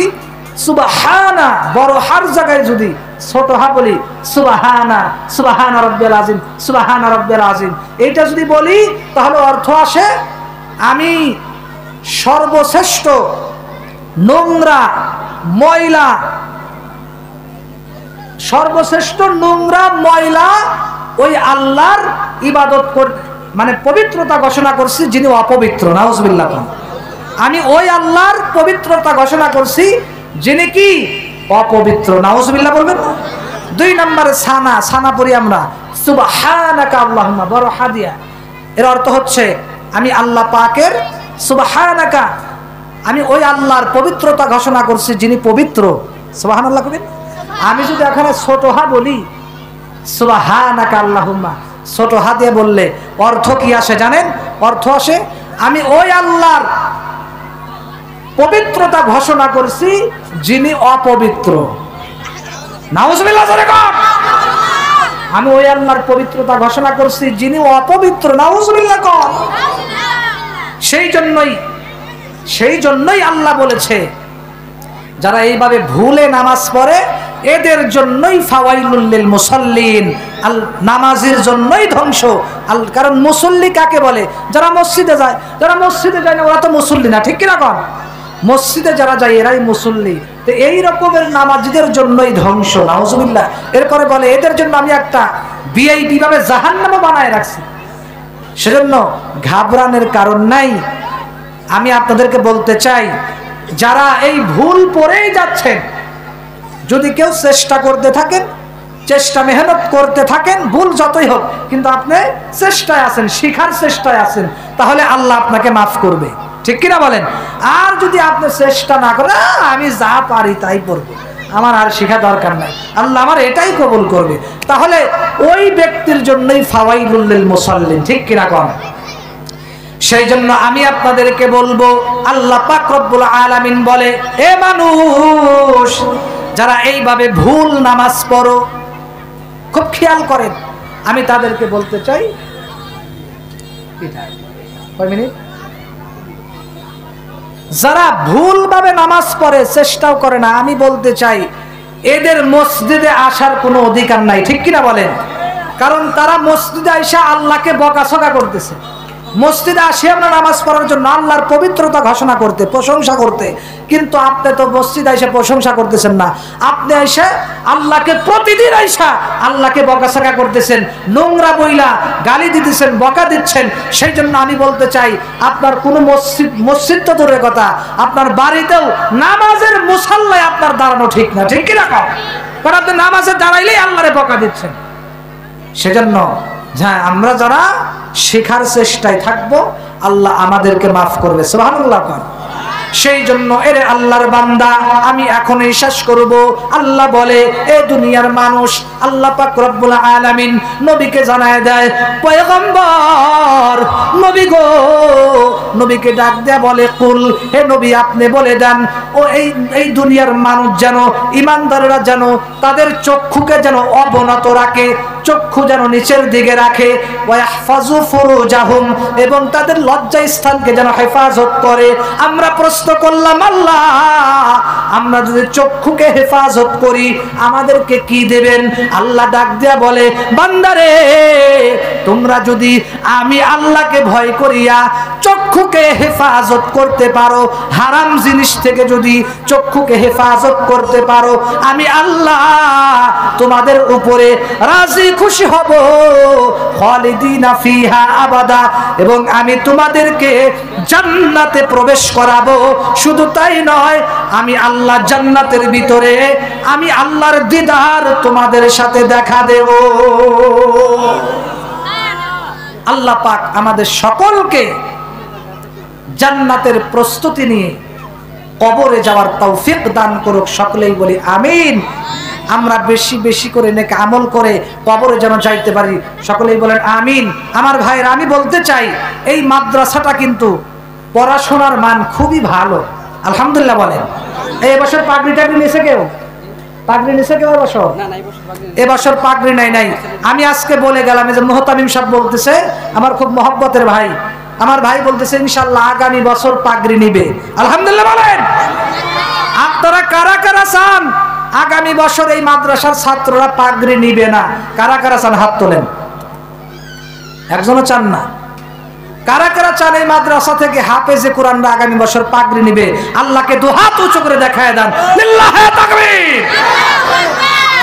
সুবহানা বড় হার জায়গায় যদি ছোট হা বলি সুবহানা, সুবহানা রাব্বিয়াল আযীম, সুবহানা রাব্বিয়াল আযীম, এটা যদি বলি তাহলে অর্থ আসে আমি সর্বশ্রেষ্ঠ নোংরা ময়লা, সর্বশ্রেষ্ঠ নোংরা ময়লা ওই আল্লাহর ইবাদত মানে পবিত্রতা ঘোষণা করছি, যিনি অপবিত্র। নাউজুবিল্লাহ। আমি ওই আল্লাহর পবিত্রতা ঘোষণা করছি, যিনি কি অপবিত্র। নাউজুবিল্লাহ বলবেন না? 2 নম্বরে সানা, সানা পড়ি আমরা সুবহানাকা আল্লাহুম্মা, বড় হাদিয়া। এর অর্থ হচ্ছে আমি আল্লাহ পাকের সুবহানাকা, আমি ওই আল্লাহর পবিত্রতা ঘোষণা করছি, যিনি পবিত্র। সুবহানাল্লাহ কবেন। আমি যদি এখানে ছোট হা বলি সুবহানাকা আল্লাহুম্মা, ছোট হা দিয়ে বললে অর্থ কি আসে জানেন? অর্থ আসে আমি ওই আল্লাহর পবিত্রতা ঘোষণা করছি, যিনি অপবিত্র। নাউজুবিল্লাহ জোরে কর। আমি ওই আল্লাহর পবিত্রতা ঘোষণা করছি, যিনি অপবিত্র। নাউজুবিল্লাহ কর। সেই জন্যই আল্লাহ বলেছে যারা এইভাবে ভুলে নামাজ পড়ে এদের জন্যই ফাওয়াইলুল লিল মুসাল্লিন, নামাজের জন্যই ধ্বংস। কারণ মুসল্লি কাকে বলে? যারা মসজিদে যায়। যারা মসজিদে যায় না ওরা তো মুসল্লি না, ঠিক কিনা কন? মসজিদে যারা যায় এরাই মুসল্লি। তো এই রকমের নামাজীদের জন্যই ধ্বংস। নাউজুবিল্লাহ। এরপরে বলে এদের জন্য আমি একটা ভিআইপি ভাবে জাহান্নামও বানায় রাখছি। সেজন্য ঘাবড়ানোর কারণ নাই। আমি আপনাদেরকে বলতে চাই, যারা এই ভুল পড়েই যাচ্ছেন, যদি কেউ চেষ্টা করতে থাকেন, চেষ্টা মেহনত করতে থাকেন, ভুল যতই হোক কিন্তু আপনি চেষ্টায় আছেন, শিখার চেষ্টায় আছেন, তাহলে আল্লাহ আপনাকে মাফ করবে, ঠিক কিনা বলেন? আর যদি আপনি চেষ্টা না করেন, আমি যা পারি তাই পড়বো, আমার আর শিখা দরকার নাই, আল্লাহ আমার এটাই কবুল করবে, তাহলে ওই ব্যক্তির জন্যই ফাওয়াইলুল লিল মুসাল্লিন, ঠিক কিনা কন? সেই জন্য আমি আপনাদেরকে বলবো, আল্লাহ পাক রব্বুল আলামিন বলে, এ মানুষ যারা এইভাবে ভুল নামাজ পড়ো, খুব খেয়াল করেন। আমি তাদেরকে বলতে চাই, কয় মিনিট, যারা ভুলভাবে নামাজ পড়ে চেষ্টাও করে না, আমি বলতে চাই এদের মসজিদে আসার কোনো অধিকার নাই, ঠিক কিনা বলেন? কারণ তারা মসজিদে আইসা আল্লাহকে বকাছকা করতেছে। মসজিদে আসি আমরা নামাজ পড়ার জন্য, আল্লাহর পবিত্রতা ঘোষণা করতে, প্রশংসা করতে, কিন্তু আপনি তো মসজিদে এসে প্রশংসা করতেছেন না, আপনি এসে আল্লাহকে প্রতিদিন আইসা আল্লাহকে বকাছকা করতেছেন, নোংরা বইলা গালি দিতেছেন, বকা দিচ্ছেন। সেই জন্য আমি বলতে চাই, আপনার কোনো মসজিদ তো দূরের কথা, আপনার বাড়িতেও নামাজের মুসাল্লায় আপনার দাঁড়ানো ঠিক না, ঠিক কিনা? কারণ আপনি নামাজে দাঁড়াইলেই আল্লাহরে বকা দিচ্ছেন। সেজন্য আমরা যারা শেখার চেষ্টায় থাকবো, আল্লাহ আমাদেরকে মাফ করবে, সুবহানাল্লাহ। সেই জন্য এর আল্লাহর বান্দা, আমি এখনই শেষ করব। আল্লাহ বলে, এ দুনিয়ার মানুষ, আল্লাহ পাক রব্বুল আলামিন নবীকে জানায় দেয়, পয়গম্বর নবী গো, নবীকে ডাক দেয়া বলে, কুল, হে নবী আপনি বলে দেন, ও এই দুনিয়ার মানুষ যেন, ইমানদাররা যেন তাদের চক্ষুকে যেন অবনত রাখে, চক্ষু যেন নিচের দিকে রাখে, ওয়াহফাজু ফুরুজাহুম, এবং তাদের লজ্জা স্থানকে যেন হেফাজত করে। আমরা প্রশ্ন করলাম, আল্লাহ আমরা যদি চক্ষুকে হেফাজত করি আমাদেরকে কি দেবেন? আল্লাহ ডাক দেয়া বলে, বান্দারে তোমরা যদি আমি আল্লাহকে ভয় করিয়া চক্ষু চক্ষুকে হেফাজত করতে পারো, হারাম জিনিস থেকে যদি চক্ষুকে হেফাজত করতে পারো, আমি আল্লাহ তোমাদের উপরে রাজি খুশি হব, খালিদিনা ফিহা আবাদা, এবং আমি তোমাদেরকে জান্নাতে প্রবেশ করাবো। শুধু তাই নয়, আমি আল্লাহ জান্নাতের ভিতরে আমি আল্লাহর দিদার তোমাদের সাথে দেখা দেব। আল্লাহ পাক আমাদের সকলকে জান্নাতের প্রস্তুতি নিয়ে কবরে যাওয়ার তৌফিক দান করুক। সকলেই বলি আমিন। আমরা বেশি বেশি করে নেক আমল করে কবরে যেন যাইতে পারি, সকলেই বলেন আমিন। আমার ভাইরা, আমি বলতে চাই এই মাদ্রাসাটা কিন্তু পড়াশোনার মান খুবই ভালো, আলহামদুলিল্লাহ বলেন। এই বছর পাগড়ি টাগড়ি নিয়েছে কেউ? পাগড়ি নিয়েছে কেউ এবছর? এবছর পাগড়ি নাই। আমি আজকে বলে গেলাম, এই যে মুহতামিম সাহেব বলতেছে, আমার খুব মহব্বতের ভাই, আমার ভাই বলতেছে ইনশাআল্লাহ আগামী বছর পাগড়ি নিবে, আলহামদুলিল্লাহ বলেন। আপনারা কারা কারা চান আগামী বছর এই মাদ্রাসার ছাত্ররা পাগড়ি নিবে না? কারা কারা চান হাত তোলেন। একজনও চান না? কারা কারা চান এই মাদ্রাসা থেকে হাফেজে কোরআনরা আগামী বছর পাগড়ি নিবে? আল্লাহকে দুহাত উঁচু করে দেখায় দেন, লিল্লাহি তাকবীর।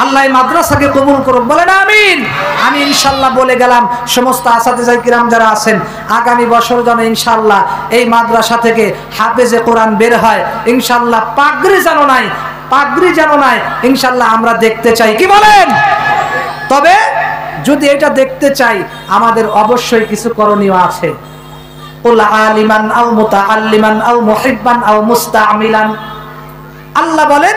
আল্লাহ এই মাদ্রাসাকে কবুল করুক, বলেন আমিন। আমি ইনশাআল্লাহ বলে গেলাম, সমস্ত আসাতিজা কিরাম যারা আছেন, আগামী বছর যেন ইনশাআল্লাহ এই মাদ্রাসা থেকে হাফেজে কোরআন বের হয়, ইনশাআল্লাহ পাগড়ি যেন নাই ইনশাআল্লাহ আমরা দেখতে চাই, কি বলেন? তবে যদি এটা দেখতে চাই, আমাদের অবশ্যই কিছু করণীয় আছে। কুল আলিমান আও মুতাআল্লিমান আও মুহিব্বান আও মুস্তাআমিলান। আল্লাহ বলেন,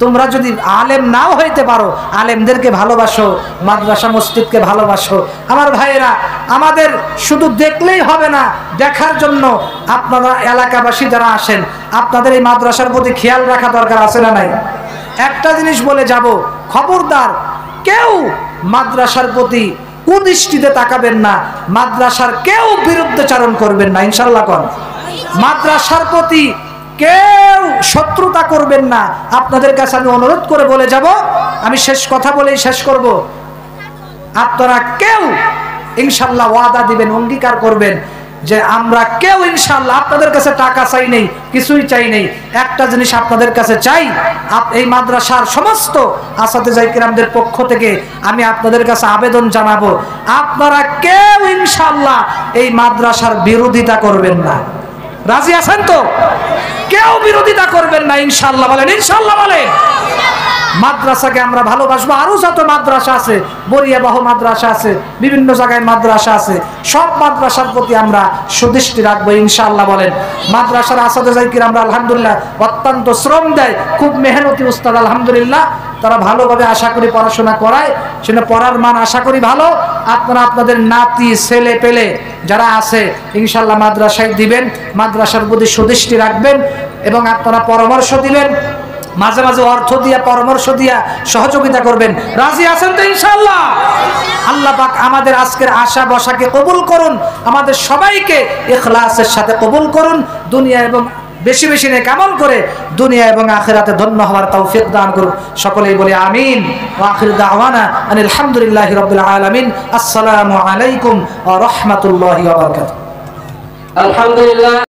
তোমরা যদি আলেম নাও হইতে পারো, আলেমদেরকে ভালোবাসো, মাদ্রাসা মসজিদকে ভালোবাসো। আমার ভাইয়েরা, আমাদের শুধু দেখলেই হবে না, দেখার জন্য আপনারা এলাকাবাসী যারা আসেন, আপনাদের এই মাদ্রাসার প্রতি খেয়াল রাখা দরকার আছে না নাই? একটা জিনিস বলে যাব, খবরদার কেউ মাদ্রাসার প্রতি কুদৃষ্টিতে তাকাবেন না, মাদ্রাসার কেউ বিরুদ্ধাচরণ করবেন না, ইনশাআল্লাহ কোন মাদ্রাসার প্রতি কেউ শত্রুতা করবেন না। আপনাদের কাছে আমি অনুরোধ করে বলে যাব, আমি শেষ কথা বলেই শেষ করব। আপনারা কেউ ইনশাআল্লাহ ওয়াদা দিবেন, অঙ্গীকার করবেন যে আমরা কেউ ইনশাআল্লাহ আপনাদের কাছে টাকা চাই নেই, কিছুই চাই নেই। একটা জিনিস আপনাদের কাছে চাই, এই মাদ্রাসার সমস্ত আসাতিজা কিরামদের পক্ষ থেকে আমি আপনাদের কাছে আবেদন জানাবো, আপনারা কেউ ইনশাআল্লাহ এই মাদ্রাসার বিরোধিতা করবেন না। রাজি আছেন তো? কেউ বিরোধিতা করবেন না, ইনশাআল্লাহ বলেন, ইনশাআল্লাহ বলেন। মাদ্রাসাকে আমরা ভালোবাসবো। আরো যত মাদ্রাসা আছে, বরিয়াবাহ মাদ্রাসা আছে, বিভিন্ন জায়গায় মাদ্রাসা আছে, সব মাদ্রাসার প্রতি আমরা সুদৃষ্টি রাখবো, ইনশাআল্লাহ বলেন। মাদ্রাসার আসাতিজা কিরামরা আলহামদুলিল্লাহ অত্যন্ত শ্রম দেয়, খুব মেহনতি উস্তাদ, আলহামদুলিল্লাহ। তারা ভালোভাবে আশা করি পড়াশোনা করায়, সেটা পড়ার মান আশা করি ভালো। আপনারা আপনাদের নাতি ছেলে পেলে যারা আছে ইনশাআল্লাহ মাদ্রাসায় দিবেন, মাদ্রাসার প্রতি সুদৃষ্টি রাখবেন, এবং আপনারা পরামর্শ দিবেন, মাঝে মাঝে অর্থ দিয়া পরামর্শ দিয়া সহযোগিতা করবেন। রাজি আছেন তো ইনশাআল্লাহ? আল্লাহ পাক আমাদের আজকের আশা বসাকে কবুল করুন, আমাদের সবাইকে ইখলাসের সাথে কবুল করুন, দুনিয়া এবং বেশি বেশি নেক আমল করে দুনিয়া এবং আখিরাতে ধন্য হওয়ার তৌফিক দান করুন। সকলেই বলি আমিন। ওয়া আখিরু দাওয়ানা আনিল হামদুলিল্লাহি রাব্বিল আলামিন। আসসালামু আলাইকুম ওয়া রাহমাতুল্লাহি ওয়া বারাকাতুহু। আলহামদুলিল্লাহ।